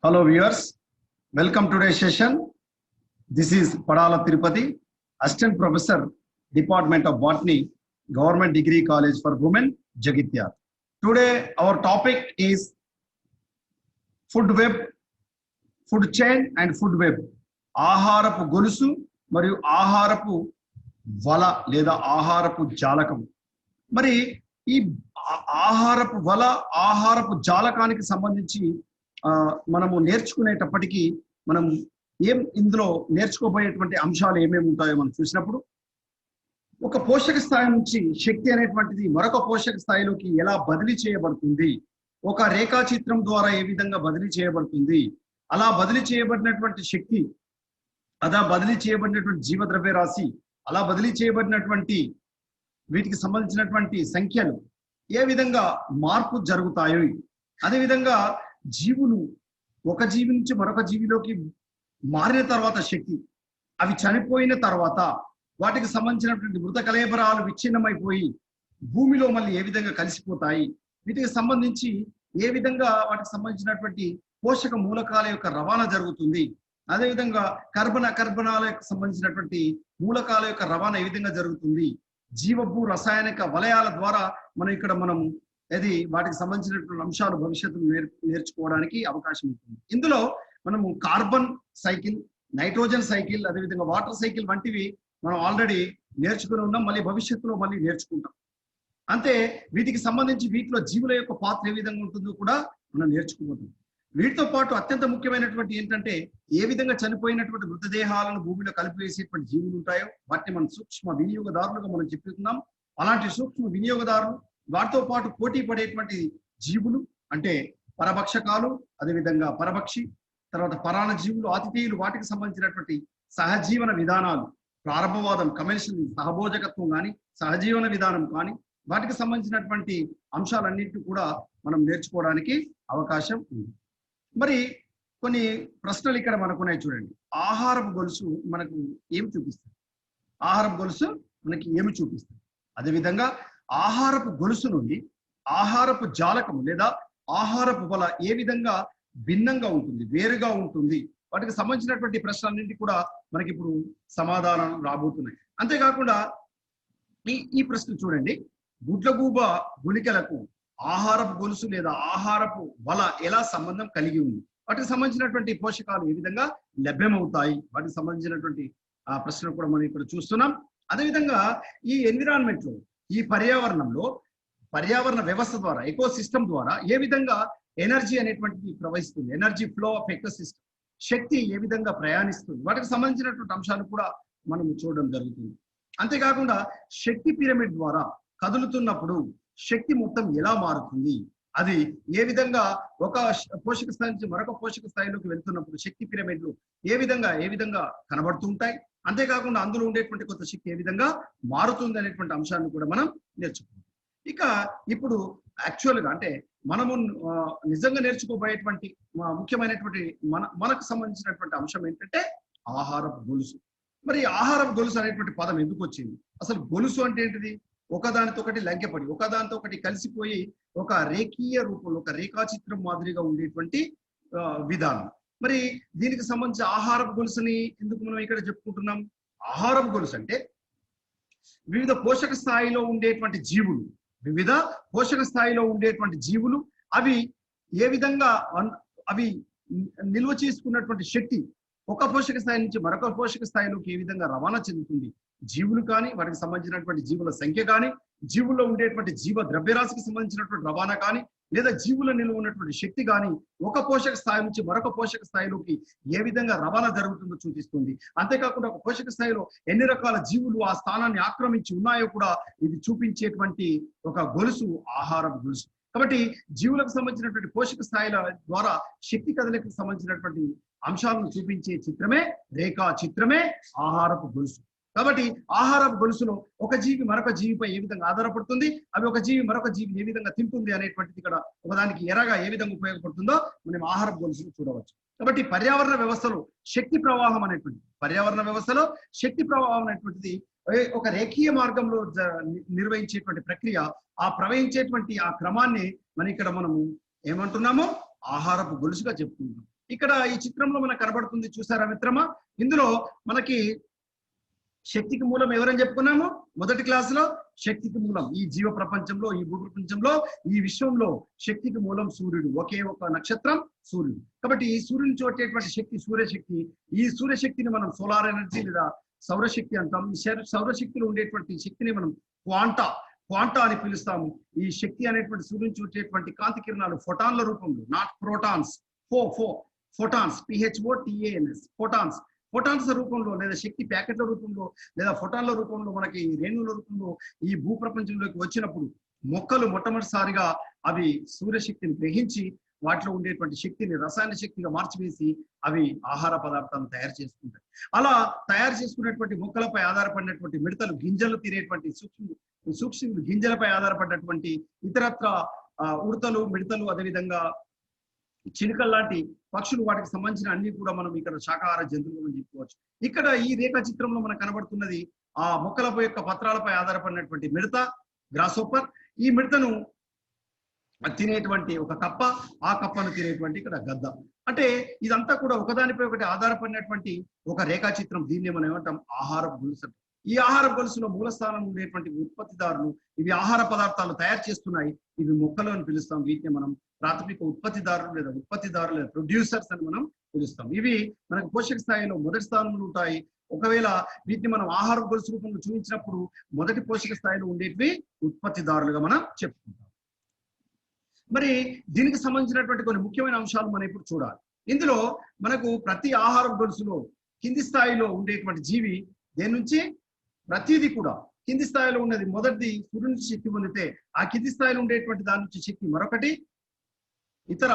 Hello viewers, welcome to today's session. This is Padala Tirupati, Assistant Professor, Department of Botany, Government Degree College for Women, Jagitya. Today our topic is food web, food chain and food web. ఆహారపు గొలుసు మరియు ఆహారపు వల లేదా ఆహారపు జాలకం. మరి ఈ ఆహారపు వల ఆహారపు జాలకానికి సంబంధించి మనము నేర్చుకునేటప్పటికీ మనం ఇందులో నేర్చుకోబోయేటువంటి అంశాలు ఏమేమి ఉంటాయో మనం చూసినప్పుడు ఒక పోషక స్థాయి నుంచి శక్తి అనేటువంటిది మరొక పోషక స్థాయిలోకి ఎలా బదిలీ చేయబడుతుంది, ఒక రేఖాచిత్రం ద్వారా ఏ విధంగా బదిలీ చేయబడుతుంది, అలా బదిలీ చేయబడినటువంటి శక్తి, అలా బదిలీ చేయబడినటువంటి జీవద్రవ్య రాశి, అలా బదిలీ చేయబడినటువంటి వీటికి సంబంధించినటువంటి సంఖ్యలు ఏ విధంగా మార్పు జరుగుతాయో, అదేవిధంగా జీవులు ఒక జీవి నుంచి మరొక జీవిలోకి మారిన తర్వాత శక్తి, అవి చనిపోయిన తర్వాత వాటికి సంబంధించినటువంటి మృత కళేబరాలు విచ్ఛిన్నమైపోయి భూమిలో మళ్ళీ ఏ విధంగా కలిసిపోతాయి, వీటికి సంబంధించి ఏ విధంగా వాటికి సంబంధించినటువంటి పోషక మూలకాల యొక్క రవాణా జరుగుతుంది, అదేవిధంగా కర్బనాలకు సంబంధించినటువంటి మూలకాల యొక్క రవాణా ఏ విధంగా జరుగుతుంది, జీవభూ రసాయనిక వలయాల ద్వారా మనం అది వాటికి సంబంధించినటువంటి అంశాలు భవిష్యత్తులో నేర్చుకోవడానికి అవకాశం ఉంటుంది. ఇందులో మనము కార్బన్ సైకిల్, నైట్రోజన్ సైకిల్, అదేవిధంగా వాటర్ సైకిల్ వంటివి మనం ఆల్రెడీ నేర్చుకుని ఉన్నాం, మళ్ళీ భవిష్యత్తులో మళ్ళీ నేర్చుకుంటాం. అంతే వీటికి సంబంధించి వీటిలో జీవుల యొక్క పాత్ర ఏ విధంగా ఉంటుందో కూడా మనం నేర్చుకోబోతున్నాం. వీటితో పాటు అత్యంత ముఖ్యమైనటువంటి ఏంటంటే ఏ విధంగా చనిపోయినటువంటి మృతదేహాలను భూమిలో కలిపివేసేటువంటి జీవులు ఉంటాయో వాటిని మనం సూక్ష్మ వినియోగదారులుగా మనం చెప్పుతున్నాం. అలాంటి సూక్ష్మ వినియోగదారులు, వాటితో పాటు పోటీ పడేటువంటి జీవులు అంటే పరభక్షకాలు, అదేవిధంగా పరభక్షి, తర్వాత పరాణ జీవులు, ఆతిథేయులు, వాటికి సంబంధించినటువంటి సహజీవన విధానాలు, ప్రారంభవాదం, కమర్షియల్ సహభోజకత్వం కానీ సహజీవన విధానం కానీ వాటికి సంబంధించినటువంటి అంశాలన్నింటినీ కూడా మనం నేర్చుకోవడానికి అవకాశం ఉంది. మరి కొన్ని ప్రశ్నలు ఇక్కడ మనకున్నాయి చూడండి. ఆహారపు గొలుసు మనకు ఏమి చూపిస్తుంది, ఆహారపు గొలుసు మనకి ఏమి చూపిస్తుంది, అదేవిధంగా ఆహారపు గొలుసు నుండి ఆహారపు జాలకము లేదా ఆహారపు వల ఏ విధంగా భిన్నంగా ఉంటుంది, వేరుగా ఉంటుంది, వాటికి సంబంధించినటువంటి ప్రశ్నలన్నింటి కూడా మనకి ఇప్పుడు సమాధానం రాబోతున్నాయి. అంతేకాకుండా ఈ ప్రశ్న చూడండి, గుడ్లగూబ గుళికలకు ఆహారపు గొలుసు లేదా ఆహారపు వల ఎలా సంబంధం కలిగి ఉంది, వాటికి సంబంధించినటువంటి పోషకాలు ఏ విధంగా లభ్యమవుతాయి, వాటికి సంబంధించినటువంటి ప్రశ్న కూడా మనం ఇక్కడ చూస్తున్నాం. అదేవిధంగా ఈ ఎన్విరాన్మెంట్ లో, ఈ పర్యావరణంలో, పర్యావరణ వ్యవస్థ ద్వారా, ఎకో సిస్టమ్ ద్వారా ఏ విధంగా ఎనర్జీ అనేటువంటిది ప్రవహిస్తుంది, energy flow of ecosystem, శక్తి ఏ విధంగా ప్రయాణిస్తుంది, వాటికి సంబంధించినటువంటి అంశాలు కూడా మనం చూడడం జరుగుతుంది. అంతేకాకుండా శక్తి పిరమిడ్ ద్వారా కదులుతున్నప్పుడు శక్తి మొత్తం ఎలా మారుతుంది, అది ఏ విధంగా ఒక పోషక స్థాయి నుంచి మరొక పోషక స్థాయిలోకి వెళ్తున్నప్పుడు శక్తి పిరమిడ్లు ఏ విధంగా కనబడుతుంటాయి, అంతేకాకుండా అందులో ఉండేటువంటి కొత్త శక్తి ఏ విధంగా మారుతుంది అనేటువంటి అంశాన్ని కూడా మనం నేర్చుకుంటాం. ఇక ఇప్పుడు యాక్చువల్గా అంటే మనము నిజంగా నేర్చుకోబోయేటువంటి ముఖ్యమైనటువంటి మనకు సంబంధించినటువంటి అంశం ఏంటంటే ఆహారపు గొలుసు. మరి ఆహారపు గొలుసు అనేటువంటి పదం ఎందుకు వచ్చింది, అసలు గొలుసు అంటే ఏంటిది, ఒకదానితో ఒకటి లంకెపడి ఒకదానితో ఒకటి కలిసిపోయి ఒక రేఖీయ రూపంలో ఒక రేఖాచిత్రం మాదిరిగా ఉండేటువంటి విధానం. మరి దీనికి సంబంధించి ఆహారపు గొలుసుని ఎందుకు మనం ఇక్కడ చెప్పుకుంటున్నాం, ఆహారపు గొలుసు అంటే వివిధ పోషక స్థాయిలో ఉండేటువంటి జీవులు, వివిధ పోషక స్థాయిలో ఉండేటువంటి జీవులు అవి ఏ విధంగా అవి నిల్వ చేసుకున్నటువంటి శక్తి ఒక పోషక స్థాయి నుంచి మరొక పోషక స్థాయిలోకి ఏ విధంగా రవాణా చెందుతుంది, జీవులు కానీ వాటికి సంబంధించినటువంటి జీవుల సంఖ్య కానీ, జీవుల్లో ఉండేటువంటి జీవ ద్రవ్యరాశికి సంబంధించినటువంటి రవాణా కానీ, లేదా జీవుల నిల్వ ఉన్నటువంటి శక్తి కానీ ఒక పోషక స్థాయి నుంచి మరొక పోషక స్థాయిలోకి ఏ విధంగా రవాణా జరుగుతుందో చూపిస్తుంది. అంతేకాకుండా ఒక పోషక స్థాయిలో ఎన్ని రకాల జీవులు ఆ స్థానాన్ని ఆక్రమించి ఉన్నాయో కూడా ఇది చూపించేటువంటి ఒక గొలుసు ఆహారపు గొలుసు. కాబట్టి జీవులకు సంబంధించినటువంటి పోషక స్థాయిల ద్వారా శక్తి కదలికకు సంబంధించినటువంటి అంశాలను చూపించే చిత్రమే రేఖా చిత్రమే ఆహారపు గొలుసు. కాబట్టి ఆహారపు గొలుసులో ఒక జీవి మరొక జీవిపై ఏ విధంగా ఆధారపడుతుంది, అవి ఒక జీవి మరొక జీవిని ఏ విధంగా తింటుంది అనేటువంటిది ఇక్కడ ఒకదానికి ఎరగా ఏ విధంగా ఉపయోగపడుతుందో మనం ఆహారపు గొలుసును చూడవచ్చు. కాబట్టి పర్యావరణ వ్యవస్థలో శక్తి ప్రవాహం అనేటువంటిది ఒక రేఖీయ మార్గంలో నిర్వహించేటువంటి ప్రక్రియ, ఆ ప్రవహించేటువంటి ఆ క్రమాన్ని మనం ఇక్కడ మనము ఏమంటున్నాము ఆహారపు గొలుసుగా చెప్పుకుంటాం. ఇక్కడ ఈ చిత్రంలో మనకు కనబడుతుంది చూసారా మిత్రమా? ఇందులో మనకి శక్తికి మూలం ఎవరని చెప్పుకున్నాము మొదటి క్లాసులో. శక్తికి మూలం ఈ జీవ ప్రపంచంలో, ఈ భూ ప్రపంచంలో, ఈ విశ్వంలో శక్తికి మూలం సూర్యుడు. ఒకే ఒక నక్షత్రం సూర్యుడు. కాబట్టి ఈ సూర్యుడి నుంచి వచ్చేటువంటి శక్తి సూర్యశక్తి. ఈ సూర్యశక్తిని మనం సోలార్ ఎనర్జీ లేదా సౌరశక్తి అంటాం. ఈ సౌరశక్తిలో ఉండేటువంటి శక్తిని మనం క్వాంటా అని పిలుస్తాము. ఈ శక్తి అనేటువంటి సూర్యుడి నుంచి వచ్చేటువంటి కాంతి కిరణాలు ఫోటాన్ల రూపంలో, not protons, photons, PHOTANS, photons రూపంలో లేదా శక్తి ప్యాకెట్ల రూపంలో లేదా ఫోటాన్ల రూపంలో మనకి రేణువుల రూపంలో ఈ భూప్రపంచంలోకి వచ్చినప్పుడు మొక్కలు మొట్టమొదటిసారిగా అవి సూర్యశక్తిని గ్రహించి వాటిలో ఉండేటువంటి శక్తిని రసాయన శక్తిగా మార్చివేసి అవి ఆహార పదార్థాలను తయారు చేసుకుంటాయి. అలా తయారు చేసుకునేటువంటి మొక్కలపై ఆధారపడినటువంటి మిడతలు, గింజలు తినేటువంటి సూక్ష్మ గింజలపై ఆధారపడినటువంటి ఇతరత్ర ఉడతలు, మిడతలు, అదేవిధంగా చిలుకలు లాంటి పక్షులు, వాటికి సంబంధించిన అన్ని కూడా మనం ఇక్కడ శాకాహార జంతువులు అని చెప్పుకోవచ్చు. ఇక్కడ ఈ రేఖా చిత్రంలో మనకు కనబడుతున్నది ఆ మొక్కలపై యొక్క పత్రాలపై ఆధారపడినటువంటి మిడత, గ్రాస్హోపర్. ఈ మిడతను తినేటువంటి ఒక కప్ప, ఆ కప్పను తినేటువంటి ఇక్కడ గద్ద. అంటే ఇదంతా కూడా ఒకదానిపై ఒకటి ఆధారపడినటువంటి ఒక రేఖా చిత్రం. దీన్ని మనం ఏమంటాం ఆహారపు గొలుసు. ఈ ఆహార గొలుసులో మూల స్థానం ఉండేటువంటి ఉత్పత్తిదారులు, ఇవి ఆహార పదార్థాలు తయారు చేస్తున్నాయి. ఇవి మొక్కలు అని పిలుస్తాం. వీటిని మనం ప్రాథమిక ఉత్పత్తిదారులు లేదా ప్రొడ్యూసర్స్ అని మనం పిలుస్తాం. ఇవి మనకు పోషక స్థాయిలో మొదటి స్థానంలో ఉంటాయి. ఒకవేళ వీటిని మనం ఆహార గొలుసు రూపంలో చూపించినప్పుడు మొదటి పోషక స్థాయిలో ఉండేటివి ఉత్పత్తిదారులుగా మనం చెప్పుకుంటాం. మరి దీనికి సంబంధించినటువంటి కొన్ని ముఖ్యమైన అంశాలు మనం ఇప్పుడు చూడాలి. ఇందులో మనకు ప్రతి ఆహార గొలుసులో కింది స్థాయిలో ఉండేటువంటి జీవి దేని నుంచి ప్రతిదీ కూడా కింది స్థాయిలో ఉన్నది మొదటిది సూర్యుడి నుంచి శక్తి పొందితే, ఆ కింది స్థాయిలో ఉండేటువంటి దాని నుంచి శక్తి మరొకటి ఇతర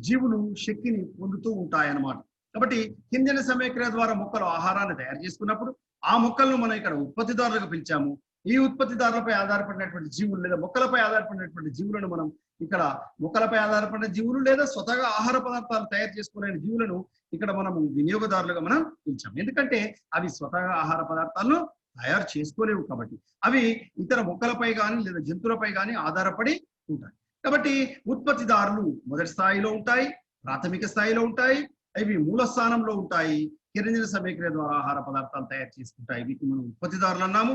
జీవులు శక్తిని పొందుతూ ఉంటాయన్నమాట. కాబట్టి కింజన సమయక్రియ ద్వారా మొక్కలు ఆహారాన్ని తయారు చేసుకున్నప్పుడు ఆ మొక్కలను మనం ఇక్కడ ఉత్పత్తిదారులుగా పిలిచాము. ఈ ఉత్పత్తిదారులపై ఆధారపడినటువంటి జీవులు లేదా మొక్కలపై ఆధారపడినటువంటి జీవులను మనం ఇక్కడ మొక్కలపై ఆధారపడిన జీవులు లేదా స్వతహాగా ఆహార పదార్థాలు తయారు చేసుకునే జీవులను ఇక్కడ మనం వినియోగదారులుగా మనం పిలిచాము. ఎందుకంటే అవి స్వతహాగా ఆహార పదార్థాలను తయారు చేసుకోలేవు కాబట్టి అవి ఇతర మొక్కలపై కానీ లేదా జంతువులపై కానీ ఆధారపడి ఉంటాయి. కాబట్టి ఉత్పత్తిదారులు మొదటి స్థాయిలో ఉంటాయి, ప్రాథమిక స్థాయిలో ఉంటాయి, ఇవి మూల స్థానంలో ఉంటాయి. కిరణజన సమీకరణ ద్వారా ఆహార పదార్థాలు తయారు చేసుకుంటాయి. వీటిని మనం ఉత్పత్తిదారులు అన్నాము.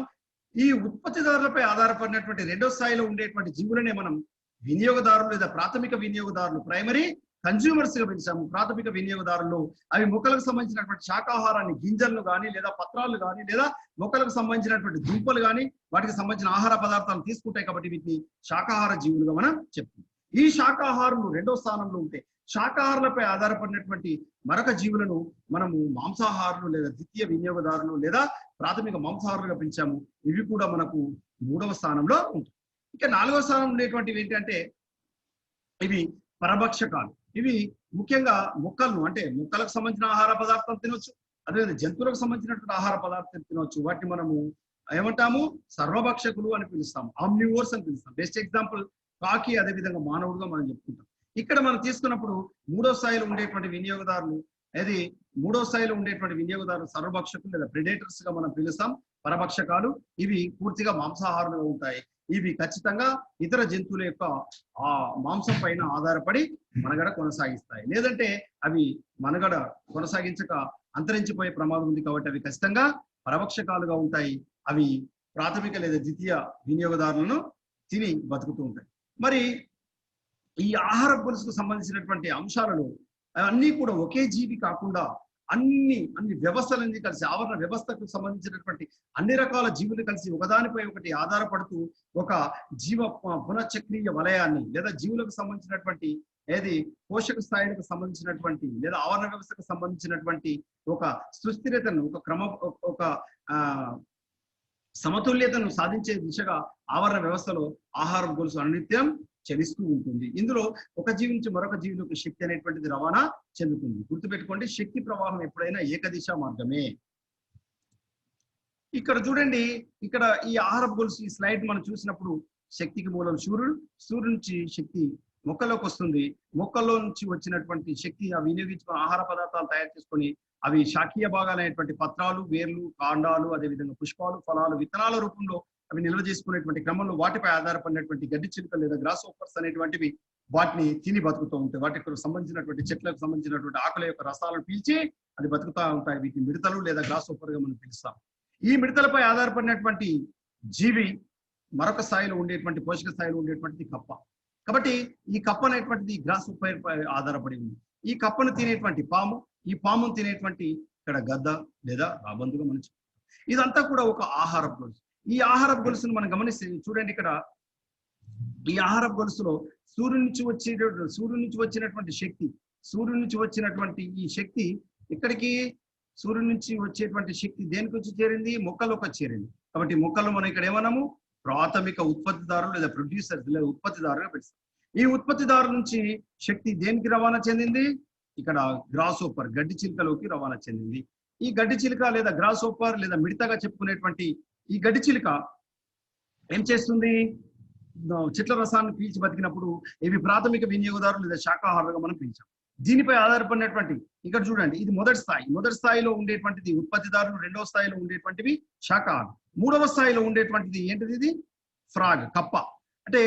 ఈ ఉత్పత్తిదారులపై ఆధారపడినటువంటి రెండో స్థాయిలో ఉండేటువంటి జీవులనే మనం వినియోగదారులు లేదా ప్రాథమిక వినియోగదారులు, ప్రైమరీ కన్జ్యూమర్స్ గా పిలిచాము. ప్రాథమిక వినియోగదారులు అవి మొక్కలకు సంబంధించినటువంటి శాకాహారాన్ని, గింజలను కానీ లేదా పత్రాలు కానీ లేదా మొక్కలకు సంబంధించినటువంటి దుంపలు కానీ వాటికి సంబంధించిన ఆహార పదార్థాలు తీసుకుంటాయి. కాబట్టి వీటిని శాకాహార జీవులుగా మనం చెప్తాం. ఈ శాకాహారులు రెండో స్థానంలో ఉంటే శాకాహారులపై ఆధారపడినటువంటి మరొక జీవులను మనము మాంసాహారులు లేదా ద్వితీయ వినియోగదారులు లేదా ప్రాథమిక మాంసాహారులుగా పిలిచాము. ఇవి కూడా మనకు మూడవ స్థానంలో ఉంటాయి. ఇక నాలుగవ స్థానం ఉండేటువంటివి ఏంటంటే ఇవి పరభక్షకాలు. ఇవి ముఖ్యంగా మొక్కలను అంటే మొక్కలకు సంబంధించిన ఆహార పదార్థాలు తినొచ్చు, అదేవిధంగా జంతువులకు సంబంధించినటువంటి ఆహార పదార్థాలు తినవచ్చు. వాటిని మనము ఏమంటాము సర్వభక్షకులు అని పిలుస్తాము, ఆమ్నివోర్స్ అని పిలుస్తాం. బెస్ట్ ఎగ్జాంపుల్ కాకి, అదేవిధంగా మానవుడుగా మనం చెప్పుకుంటాం. ఇక్కడ మనం తీసుకున్నప్పుడు మూడో స్థాయిలో ఉండేటువంటి వినియోగదారులు సర్వభక్షకులు లేదా ప్రెడేటర్స్ గా మనం పిలుస్తాం. పరభక్షకాలు ఇవి పూర్తిగా మాంసాహారులుగా ఉంటాయి. ఇవి ఖచ్చితంగా ఇతర జంతువుల యొక్క ఆ మాంసం పైన ఆధారపడి మనుగడ కొనసాగిస్తాయి. లేదంటే అవి మనుగడ కొనసాగించక అంతరించిపోయే ప్రమాదం ఉంది. కాబట్టి అవి ఖచ్చితంగా పరభక్షకాలుగా ఉంటాయి. అవి ప్రాథమిక లేదా ద్వితీయ వినియోగదారులను తిని బతుకుతూ ఉంటాయి. మరి ఈ ఆహార గొలుసుకు సంబంధించినటువంటి అంశాలలో అన్నీ కూడా ఒకే జీవి కాకుండా అన్ని వ్యవస్థలన్నీ కలిసి ఆవరణ వ్యవస్థకు సంబంధించినటువంటి అన్ని రకాల జీవులు కలిసి ఒకదానిపై ఒకటి ఆధారపడుతూ ఒక జీవ పునఃచక్రీయ వలయాన్ని లేదా జీవులకు సంబంధించినటువంటి పోషక స్థాయిలకు సంబంధించినటువంటి లేదా ఆవరణ వ్యవస్థకు సంబంధించినటువంటి ఒక సుస్థిరతను ఒక సమతుల్యతను సాధించే దిశగా ఆవరణ వ్యవస్థలో ఆహార గొలుసు అనునిత్యం చలిస్తూ ఉంటుంది. ఇందులో ఒక జీవి నుంచి మరొక జీవిలోకి శక్తి అనేటువంటిది రవాణా చెందుతుంది. గుర్తుపెట్టుకోండి, శక్తి ప్రవాహం ఎప్పుడైనా ఏకదిశ మార్గమే. ఇక్కడ చూడండి, ఇక్కడ ఈ ఆహార గొలుసు ఈ స్లైడ్ మనం చూసినప్పుడు శక్తికి మూలం సూర్యుడు, సూర్యుడు నుంచి శక్తి మొక్కలోకి వస్తుంది. మొక్కల్లో నుంచి వచ్చినటువంటి శక్తి ఆ వినియోగించుకుని ఆహార పదార్థాలు తయారు చేసుకొని అవి శాఖీయ భాగాలైనటువంటి పత్రాలు, వేర్లు, కాండాలు, అదేవిధంగా పుష్పాలు, ఫలాలు, విత్తనాల రూపంలో అవి నిల్వ చేసుకునేటువంటి క్రమంలో వాటిపై ఆధారపడినటువంటి గడ్డి చిలుకలు లేదా గ్రాస్ హోపర్స్ అనేటువంటివి వాటిని తిని బతుకుతూ ఉంటాయి. వాటికి సంబంధించినటువంటి చెట్లకు సంబంధించినటువంటి ఆకుల యొక్క రసాలను పీల్చి అది బతుకుతూ ఉంటాయి. వీటిని మిడతలు లేదా గ్రాస్ హోపర్ గా మనం పిలుస్తాం. ఈ మిడతలపై ఆధారపడినటువంటి జీవి మరొక స్థాయిలో ఉండేటువంటి పోషక స్థాయిలో ఉండేటువంటిది కప్ప. కాబట్టి ఈ కప్ప అనేటువంటిది గ్రాస్ హోపర్ పై ఆధారపడి ఉంది. ఈ కప్పను తినేటువంటి పాము, ఈ పామును తినేటువంటి ఇక్కడ గద్ద లేదా రాబందుగా మనం చెప్తాం. ఇదంతా కూడా ఒక ఆహారపు గొలుసు. ఈ ఆహారపు గొలుసును మనం గమనిస్తే చూడండి, ఇక్కడ ఈ ఆహారపు గొలుసులో సూర్యుడి నుంచి వచ్చినటువంటి శక్తి, సూర్యుడి నుంచి వచ్చినటువంటి ఈ శక్తి ఇక్కడికి సూర్యుడి నుంచి వచ్చేటువంటి శక్తి దేనికి వచ్చి చేరింది? మొక్కలకు వచ్చి చేరింది. కాబట్టి మొక్కలు మనం ఇక్కడ ఏమన్నాము? ప్రాథమిక ఉత్పత్తిదారులు లేదా ప్రొడ్యూసర్స్ లేదా ఉత్పత్తిదారులుగా పిలుస్తాం. ఈ ఉత్పత్తిదారు నుంచి శక్తి దేనికి రవాణా చెందింది? ఇక్కడ గ్రాస్ హోపర్ గడ్డి చిలుకలోకి రవాణా చెందింది. ఈ గడ్డి చిలుక లేదా గ్రాస్ హోపర్ లేదా మిడతగా చెప్పుకునేటువంటి ఈ గడ్డి చిలుక ఏం చేస్తుంది? చెట్ల రసాన్ని పీల్చి బతికినప్పుడు ఇవి ప్రాథమిక వినియోగదారులు లేదా శాకాహారులుగా మనం పిలిచాం. దీనిపై ఆధారపడినటువంటి ఇక్కడ చూడండి, ఇది మొదటి స్థాయి. మొదటి స్థాయిలో ఉండేటువంటిది ఉత్పత్తిదారులు, రెండవ స్థాయిలో ఉండేటువంటివి శాకాహారులు, మూడవ స్థాయిలో ఉండేటువంటిది ఏంటిది? ఇది ఫ్రాగ్, కప్ప. అంటే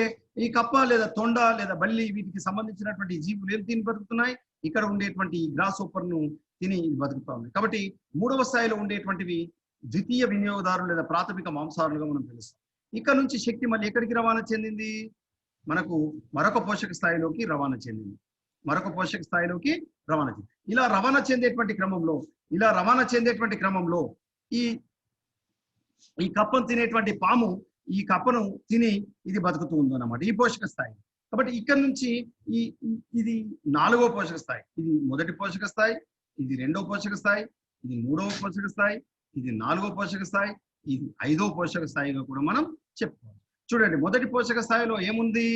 ఈ కప్ప లేదా తొండ లేదా బల్లి వీటికి సంబంధించినటువంటి జీవులు ఏం తిని బతుకుతున్నాయి? ఇక్కడ ఉండేటువంటి గ్రాస్ హోపర్ ను తిని బతుకుతా ఉన్నాయి. కాబట్టి మూడవ స్థాయిలో ఉండేటువంటివి ద్వితీయ వినియోగదారులు లేదా ప్రాథమిక మాంసాహారులుగా మనం పిలుస్తాం. ఇక్కడ నుంచి శక్తి మళ్ళీ ఎక్కడికి రవాణా చెందింది? మనకు మరొక పోషక స్థాయిలోకి రవాణా చెందింది. మరొక పోషక స్థాయిలోకి రవాణా చెంది ఇలా రవాణా చెందేటువంటి క్రమంలో ఈ కప్పను తినేటువంటి పాము ఈ కప్పను తిని ఇది బతుకుతూ ఉందన్నమాట ఈ పోషక స్థాయి. కాబట్టి ఇక్కడ నుంచి ఇది 4వ పోషక స్థాయి, ఇది మొదటి పోషక స్థాయి, ఇది 2వ పోషక స్థాయి, ఇది 3వ పోషక స్థాయి, ఇది 4వ పోషక స్థాయి, ఇది 5వ పోషక స్థాయిగా కూడా మనం చెప్పుకోవాలి. చూడండి, మొదటి పోషక స్థాయిలో ఏముంది?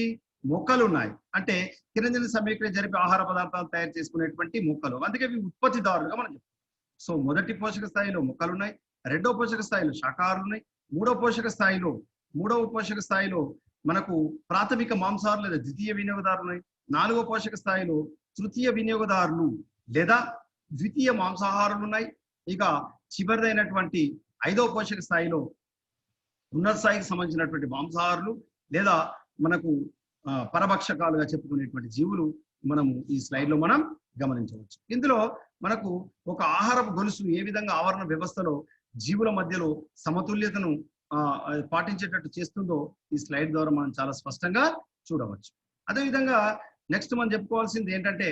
మొక్కలు ఉన్నాయి. అంటే కిరణజన సమీకరణ జరిపి ఆహార పదార్థాలు తయారు చేసుకునేటువంటి మొక్కలు, అందుకే ఇవి ఉత్పత్తిదారులుగా మనం చెప్తాం. సో మొదటి పోషక స్థాయిలో మొక్కలు ఉన్నాయి, 2వ పోషక స్థాయిలో శాకాహారులు ఉన్నాయి, మూడవ పోషక స్థాయిలో మనకు ప్రాథమిక మాంసాహారులు లేదా ద్వితీయ వినియోగదారులు ఉన్నాయి, 4వ పోషక స్థాయిలో తృతీయ వినియోగదారులు లేదా ద్వితీయ మాంసాహారులు ఉన్నాయి. ఇక చివరిదైనటువంటి 5వ పోషక స్థాయిలో ఉన్నత స్థాయికి సంబంధించినటువంటి మాంసాహారులు లేదా మనకు పరభక్షకాలుగా చెప్పుకునేటువంటి జీవులు మనము ఈ స్లైడ్ లో మనం గమనించవచ్చు. ఇందులో మనకు ఒక ఆహారపు గొలుసు ఏ విధంగా ఆవరణ వ్యవస్థలో జీవుల మధ్యలో సమతుల్యతను పాటించేటట్టు చేస్తుందో ఈ స్లైడ్ ద్వారా మనం చాలా స్పష్టంగా చూడవచ్చు. అదేవిధంగా నెక్స్ట్ మనం చెప్పుకోవాల్సింది ఏంటంటే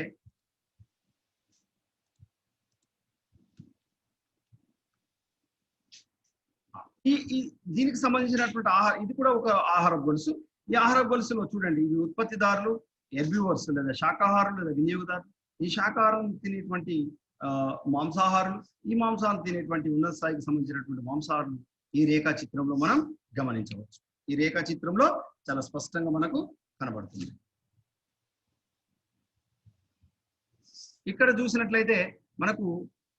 దీనికి సంబంధించినటువంటి ఇది కూడా ఒక ఆహారపు గొలుసు. ఈ ఆహార గొలుసులో చూడండి, ఇవి ఉత్పత్తిదారులు, హెర్బివోర్స్ లేదా శాకాహారులు లేదా వినియోగదారులు, ఈ శాకాహారం తినేటువంటి మాంసాహారులు, ఈ మాంసాన్ని తినేటువంటి ఉన్నత స్థాయికి సంబంధించినటువంటి మాంసాహారులు ఈ రేఖా చిత్రంలో మనం గమనించవచ్చు. ఈ రేఖా చిత్రంలో చాలా స్పష్టంగా మనకు కనబడుతుంది. ఇక్కడ చూసినట్లయితే మనకు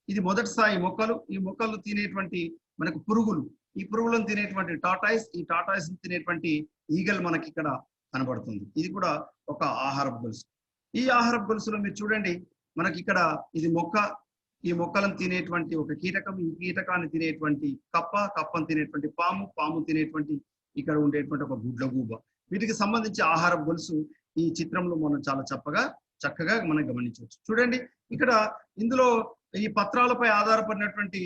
ఇది మొదటి స్థాయి మొక్కలు, ఈ మొక్కలు తినేటువంటి మనకు పురుగులు, ఈ పురుగులను తినేటువంటి టాటాయిస్, ఈ టాటాయిస్ తినేటువంటి ఈగల్ మనకి ఇక్కడ కనబడుతుంది. ఇది కూడా ఒక ఆహారపు గొలుసు. ఈ ఆహారపు గొలుసులో మీరు చూడండి, మనకి ఇక్కడ ఇది మొక్క, ఈ మొక్కలను తినేటువంటి ఒక కీటకం, ఈ కీటకాన్ని తినేటువంటి కప్పను తినేటువంటి పాము తినేటువంటి ఇక్కడ ఉండేటువంటి ఒక గుడ్లగూబ. వీటికి సంబంధించి ఆహారపు గొలుసు ఈ చిత్రంలో మనం చాలా చక్కగా మనం గమనించవచ్చు. చూడండి, ఇక్కడ ఇందులో ఈ పత్రాలపై ఆధారపడినటువంటి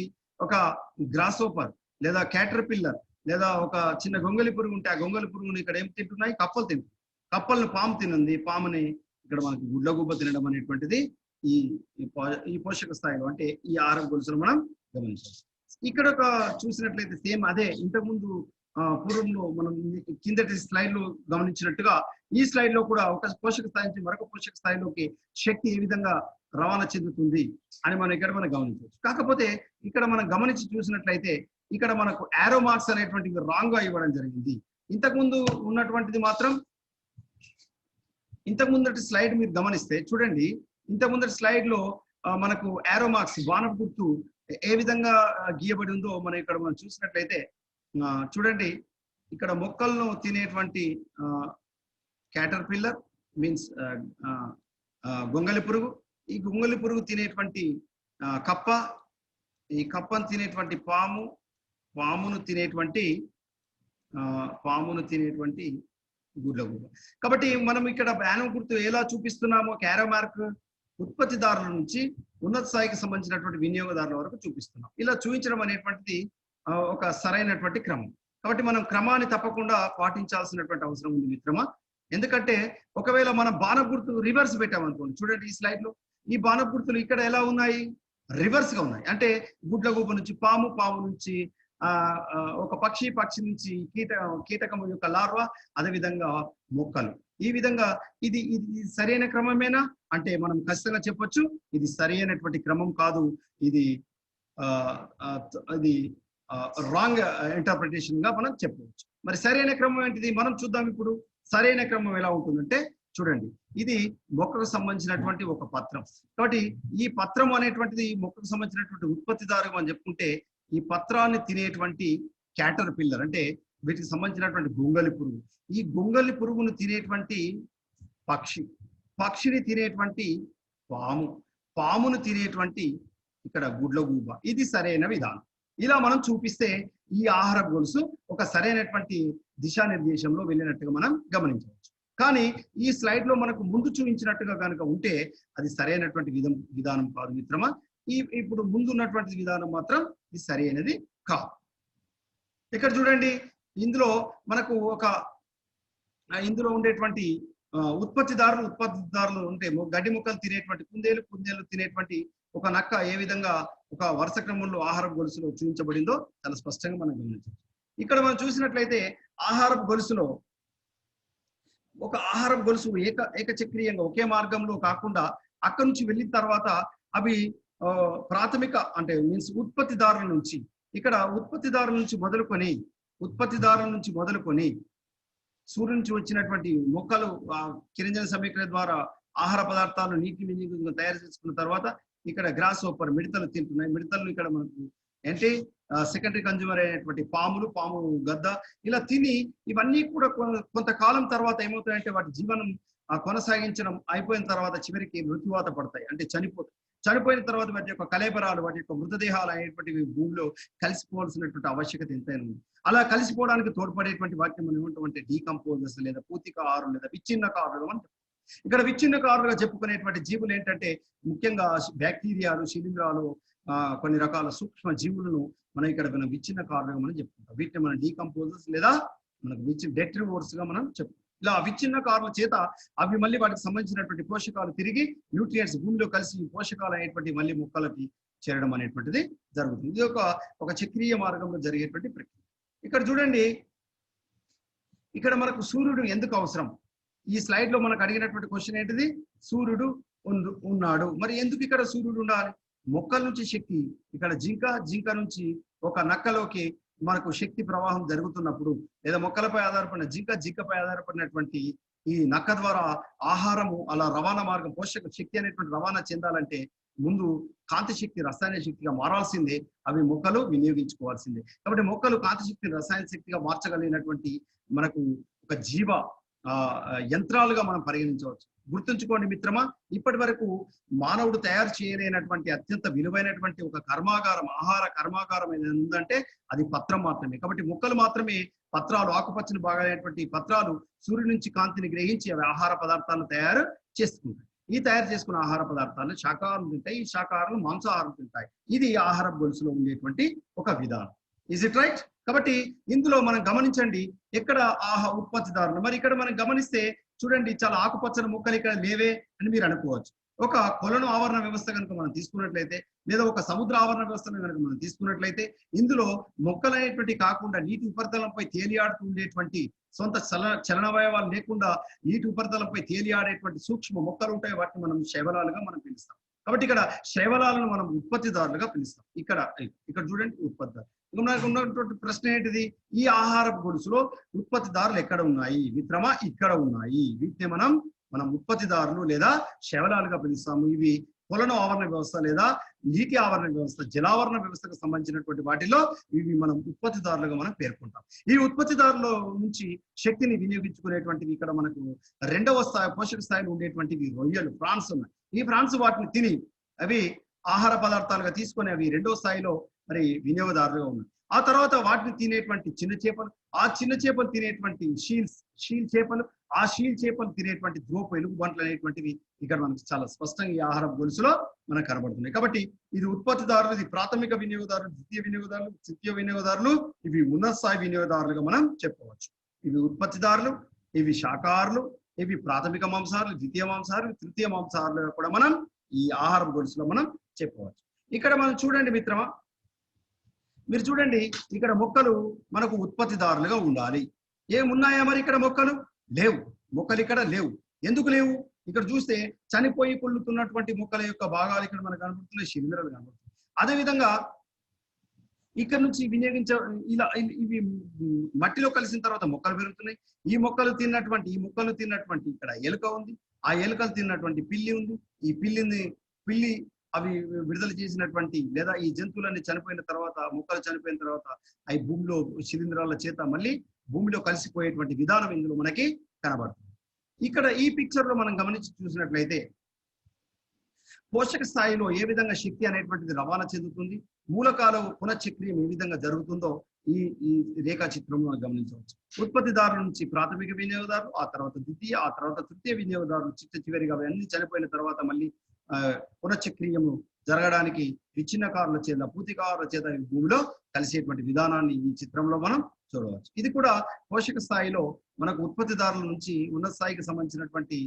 ఒక గ్రాస్ హోపర్ లేదా క్యాటర్ పిల్లర్ లేదా ఒక చిన్న గొంగలి పురుగు ఉంటే ఆ గొంగలి పురుగుని ఇక్కడ ఏం తింటున్నాయి? కప్పలు తింటున్నాయి. కప్పలను పాము తినంది, పాముని ఇక్కడ మనకి గుడ్లగూబ తినడం అనేటువంటిది ఈ పోషక స్థాయిలో అంటే ఈ ఆహార గొలుసులు మనం గమనించాలి. ఇక్కడ ఒక చూసినట్లయితే సేమ్ అదే ఇంతకుముందు పూర్వంలో మనం కిందటి స్లైడ్ లో గమనించినట్టుగా ఈ స్లైడ్ లో కూడా ఒక పోషక స్థాయి నుంచి మరొక పోషక స్థాయిలోకి శక్తి ఏ విధంగా రవాణా చెందుతుంది అని మనం ఇక్కడ మనం గమనించవచ్చు. కాకపోతే ఇక్కడ మనం గమనించి చూసినట్లయితే ఇక్కడ మనకు యారో మార్క్స్ అనేటువంటివి రాంగ్ గా ఇవ్వడం జరిగింది. ఇంతకుముందు ఉన్నటువంటిది మాత్రం ఇంతకుముందటి స్లైడ్ మీరు గమనిస్తే చూడండి, ఇంతకుముందటి స్లైడ్ లో మనకు యారో మార్క్స్ బాణపు గుర్తు ఏ విధంగా గీయబడి ఉందో మనం ఇక్కడ మనం చూసినట్లయితే చూడండి, ఇక్కడ మొక్కలను తినేటువంటి క్యాటర్ పిల్లర్ మీన్స్ గొంగలి పురుగు, ఈ గొంగలి పురుగు తినేటువంటి కప్ప, ఈ కప్పను తినేటువంటి పామును తినేటువంటి పామును తినేటువంటి గుడ్లగూబ. కాబట్టి మనం ఇక్కడ బాణం గుర్తు ఎలా చూపిస్తున్నామో క్యారో మార్క్ ఉత్పత్తిదారుల నుంచి ఉన్నత స్థాయికి సంబంధించినటువంటి వినియోగదారుల వరకు చూపిస్తున్నాం. ఇలా చూపించడం అనేటువంటిది ఒక సరైనటువంటి క్రమం. కాబట్టి మనం క్రమాన్ని తప్పకుండా పాటించాల్సినటువంటి అవసరం ఉంది మిత్రమా. ఎందుకంటే ఒకవేళ మనం బాణం గుర్తు రివర్స్ పెట్టామనుకోండి, చూడండి ఈ స్లైడ్ లో ఈ బాణం గుర్తులు ఇక్కడ ఎలా ఉన్నాయి, రివర్స్ గా ఉన్నాయి. అంటే గుడ్లగూబ నుంచి పాము, పాము నుంచి ఒక పక్షి, పక్షి నుంచి కీటకము యొక్క లార్వా, అదేవిధంగా మొక్కలు. ఈ విధంగా ఇది సరైన క్రమమేనా అంటే మనం ఖచ్చితంగా చెప్పొచ్చు ఇది సరైనటువంటి క్రమం కాదు, ఇది రాంగ్ ఇంటర్ప్రిటేషన్ గా మనం చెప్పవచ్చు. మరి సరైన క్రమం ఏంటిది మనం చూద్దాం. ఇప్పుడు సరైన క్రమం ఎలా ఉంటుందంటే చూడండి, ఇది మొక్కకు సంబంధించినటువంటి ఒక పత్రం. కాబట్టి ఈ పత్రం అనేటువంటిది మొక్కకు సంబంధించినటువంటి ఉత్పత్తిదారు అని చెప్పుకుంటే, ఈ పత్రాన్ని తినేటువంటి క్యాటర్ పిల్లర్ అంటే వీటికి సంబంధించినటువంటి గొంగలి పురుగు, ఈ గొంగలి పురుగును తినేటువంటి పక్షి, పక్షిని తినేటువంటి పాము, పామును తినేటువంటి ఇక్కడ గుడ్లగూబ. ఇది సరైన విధానం. ఇలా మనం చూపిస్తే ఈ ఆహార గొలుసు ఒక సరైనటువంటి దిశానిర్దేశంలో వెళ్ళినట్టుగా మనం గమనించవచ్చు. కానీ ఈ స్లైడ్ లో మనకు ముందు చూపించినట్టుగా కనుక ఉంటే అది సరైనటువంటి విధానం కాదు మిత్రమా. ఇప్పుడు ముందున్నటువంటి విధానం మాత్రం ఇది సరైనది కాదు. ఇక్కడ చూడండి, ఇందులో మనకు ఇందులో ఉండేటువంటి ఉత్పత్తిదారులు ఉంటే గడ్డి మొక్కలు తినేటువంటి కుందేలు తినేటువంటి ఒక నక్క ఏ విధంగా ఒక వరుస క్రమంలో ఆహార గొలుసులో చూపించబడిందో చాలా స్పష్టంగా మనం గమనించవచ్చు. ఇక్కడ మనం చూసినట్లయితే ఆహార గొలుసులో ఒక ఆహార గొలుసు ఏకచక్రీయంగా ఒకే మార్గంలో కాకుండా అక్కడి నుంచి వెళ్ళిన తర్వాత అవి ప్రాథమిక అంటే మీన్స్ ఉత్పత్తిదారుల నుంచి మొదలుకొని సూర్యుడి నుంచి వచ్చినటువంటి మొక్కలు కిరణజన సమీకరణ ద్వారా ఆహార పదార్థాలు నీటి వినియోగంగా తయారు చేసుకున్న తర్వాత ఇక్కడ గ్రాస్ ఓపర్ మిడతలు తింటున్నాయి. మిడతలు ఇక్కడ మనకు ఏంటి సెకండరీ కన్జ్యూమర్ అయినటువంటి పాము గద్ద ఇలా తిని ఇవన్నీ కూడా కొంతకాలం తర్వాత ఏమవుతాయంటే వాటి జీవనం కొనసాగించడం అయిపోయిన తర్వాత చివరికి మృత్యువాత పడతాయి, అంటే చనిపోయిన తర్వాత వాటి యొక్క కళేబరాలు, వాటి యొక్క మృతదేహాలు అనేటువంటివి భూమిలో కలిసిపోవాల్సినటువంటి ఆవశ్యకత ఎంతైనా ఉంది. అలా కలిసిపోవడానికి తోడ్పడేటువంటి వాటిని మనం ఏమంటామంటే డీకంపోజర్స్ లేదా పూతికారులు లేదా విచ్ఛిన్నకారులు అని. ఇక్కడ విచ్ఛిన్నకారులుగా చెప్పుకునేటువంటి జీవులు ఏంటంటే ముఖ్యంగా బ్యాక్టీరియాలు, శిలీంధ్రాలు, కొన్ని రకాల సూక్ష్మ జీవులను మనం ఇక్కడ విచ్ఛిన్నకారులుగా మనం చెప్పుకుంటాం. వీటిని మనం డీకంపోజర్స్ లేదా మనకు డెట్రివోర్స్ గా మనం చెప్పుకుంటాం. ఇలా విచ్ఛిన్నకారుల చేత అవి మళ్ళీ వాటికి సంబంధించినటువంటి పోషకాలు తిరిగి న్యూట్రియంట్స్ భూమిలో కలిసి పోషకాలు అనేటువంటి మళ్ళీ మొక్కలకి చేరడం అనేటువంటిది జరుగుతుంది. ఇది ఒక చక్రీయ మార్గంలో జరిగేటువంటి ప్రక్రియ. ఇక్కడ చూడండి, ఇక్కడ మనకు సూర్యుడు ఎందుకు అవసరం? ఈ స్లైడ్ లో మనకు అడిగినటువంటి క్వశ్చన్ ఏంటిది, సూర్యుడు ఉన్నాడు, మరి ఎందుకు ఇక్కడ సూర్యుడు ఉండాలి? మొక్కల నుంచి శక్తి, ఇక్కడ జింక నుంచి ఒక నక్కలోకి మనకు శక్తి ప్రవాహం జరుగుతున్నప్పుడు లేదా మొక్కలపై ఆధారపడిన జింకపై ఆధారపడినటువంటి ఈ నక్క ద్వారా ఆహారము అలా రవాణా మార్గం పోషక శక్తి అనేటువంటి రవాణా చెందాలంటే ముందు కాంతి శక్తి రసాయన శక్తిగా మారాల్సిందే, అవి మొక్కలు వినియోగించుకోవాల్సిందే. కాబట్టి మొక్కలు కాంతి శక్తిని రసాయన శక్తిగా మార్చగలిగినటువంటి మనకు ఒక జీవ యంత్రాలుగా మనం పరిగణించవచ్చు. గుర్తుంచుకోండి మిత్రమా, ఇప్పటి వరకు మానవుడు తయారు చేయలేనటువంటి అత్యంత విలువైనటువంటి ఒక కర్మాగారం, ఆహార కర్మాగారం ఏదైనా ఉందంటే అది పత్రం మాత్రమే. కాబట్టి మొక్కలు మాత్రమే పత్రాలు, ఆకుపచ్చని భాగాలైనటువంటి పత్రాలు సూర్యుడి నుంచి కాంతిని గ్రహించి అవి ఆహార పదార్థాలను తయారు చేసుకుంటాయి. ఈ తయారు చేసుకున్న ఆహార పదార్థాలను శాకాహారం తింటాయి, ఈ శాకాహారాలు మాంసాహారం తింటాయి. ఇది ఆహార గొలుసులో ఉండేటువంటి ఒక విధానం. Is it right? కాబట్టి ఇందులో మనం గమనించండి ఎక్కడ ఉత్పత్తిదారులు. మరి ఇక్కడ మనం గమనిస్తే చూడండి, చాలా ఆకుపచ్చని మొక్కలు ఇక్కడ లేవే అని మీరు అనుకోవచ్చు. ఒక కొలను ఆవరణ వ్యవస్థ కనుక మనం తీసుకున్నట్లయితే లేదా ఒక సముద్ర ఆవరణ వ్యవస్థను కనుక మనం తీసుకున్నట్లయితే ఇందులో మొక్కలు అనేటువంటి కాకుండా నీటి ఉపరితలంపై తేలియాడుతూ ఉండేటువంటి సొంత చలనవయవాలు లేకుండా నీటి ఉపరితలంపై తేలియాడేటువంటి సూక్ష్మ మొక్కలు ఉంటాయి, వాటిని మనం శైవలాలుగా మనం పిలుస్తాం. కాబట్టి ఇక్కడ శైవలాలను మనం ఉత్పత్తిదారులుగా పిలుస్తాం. ఇక్కడ చూడండి ఉత్పత్తిదారు. మనకు ఉన్నటువంటి ప్రశ్న ఏంటిది, ఈ ఆహార గొలుసులో ఉత్పత్తిదారులు ఎక్కడ ఉన్నాయి మిత్రమా? ఇక్కడ ఉన్నాయి. వీటిని మనం ఉత్పత్తిదారులు లేదా శైవలాలుగా పిలుస్తాము. ఇవి కొలను ఆవరణ వ్యవస్థ లేదా నీటి ఆవరణ వ్యవస్థ, జలావరణ వ్యవస్థకు సంబంధించినటువంటి వాటిలో ఇవి మనం ఉత్పత్తిదారులుగా మనం పేర్కొంటాం. ఈ ఉత్పత్తిదారుల నుంచి శక్తిని వినియోగించుకునేటువంటివి ఇక్కడ మనకు రెండవ స్థాయి పోషక స్థాయిలో ఉండేటువంటివి రొయ్యలు, ప్రాన్స్ ఉన్నాయి. ఈ ప్రాన్స్ వాటిని తిని అవి ఆహార పదార్థాలుగా తీసుకొని అవి రెండవ స్థాయిలో మరి వినియోగదారులుగా ఉన్నాయి. ఆ తర్వాత వాటిని తినేటువంటి చిన్న చేపలు, ఆ చిన్న చేపలు తినేటువంటి షీల్ చేపలు, ఆ షీల్ చేపలు తినేటువంటి ద్రోపు ఎలుగుబంట్లు అనేటువంటివి ఇక్కడ మనకు చాలా స్పష్టంగా ఈ ఆహార గొలుసులో మనకు కనబడుతున్నాయి. కాబట్టి ఇది ఉత్పత్తిదారులు, ఇది ప్రాథమిక వినియోగదారులు, ద్వితీయ వినియోగదారులు, తృతీయ వినియోగదారులు, ఇవి ఉన్నత స్థాయి వినియోగదారులుగా మనం చెప్పవచ్చు. ఇవి ఉత్పత్తిదారులు, ఇవి శాకాహారులు, ఇవి ప్రాథమిక మాంసాహారులు, ద్వితీయ మాంసాహారులు, తృతీయ మాంసాహారులుగా కూడా మనం ఈ ఆహార గొలుసులో మనం చెప్పవచ్చు. ఇక్కడ మనం చూడండి మిత్రమా, మీరు చూడండి ఇక్కడ మొక్కలు మనకు ఉత్పత్తిదారులుగా ఉండాలి. ఏమున్నాయా మరి ఇక్కడ మొక్కలు? లేవు. మొక్కలు ఇక్కడ లేవు. ఎందుకు లేవు? ఇక్కడ చూస్తే చనిపోయి కుళ్ళుతున్నటువంటి మొక్కల యొక్క భాగాలు ఇక్కడ మనకు కనబడుతున్నాయి, శిలీంధ్రాలు కనబడుతున్నాయి. అదేవిధంగా ఇక్కడ నుంచి ఇలా ఇవి మట్టిలో కలిసిన తర్వాత మొక్కలు పెరుగుతున్నాయి. ఈ మొక్కలు తిన్నటువంటి ఇక్కడ ఎలుక ఉంది, ఆ ఎలుకలు తిన్నటువంటి పిల్లి ఉంది. ఈ పిల్లి అవి విడుదల చేసినటువంటి లేదా ఈ జంతువులన్నీ చనిపోయిన తర్వాత, మొక్కలు చనిపోయిన తర్వాత అవి భూమిలో శిలీంధ్రాల చేత మళ్ళీ భూమిలో కలిసిపోయేటువంటి విధానం ఇందులో మనకి కనబడుతుంది. ఇక్కడ ఈ పిక్చర్ లో మనం గమనించి చూసినట్లయితే పోషక స్థాయిలో ఏ విధంగా శక్తి అనేటువంటిది రవాణా చెందుతుంది, మూలకాల పునఃచక్రియం ఏ విధంగా జరుగుతుందో ఈ రేఖా చిత్రంలో మనం గమనించవచ్చు. ఉత్పత్తిదారుల నుంచి ప్రాథమిక వినియోగదారులు, ఆ తర్వాత ద్వితీయ, ఆ తర్వాత తృతీయ వినియోగదారులు చివరిగా అవన్నీ చనిపోయిన తర్వాత మళ్ళీ పునఃచక్రియము జరగడానికి విచ్ఛిన్నకారుల చేత, పూతికారుల చేత భూమిలో కలిసేటువంటి విధానాన్ని ఈ చిత్రంలో మనం చూడవచ్చు. ఇది కూడా పోషక స్థాయిలో మనకు ఉత్పత్తిదారుల నుంచి ఉన్నత స్థాయికి సంబంధించినటువంటి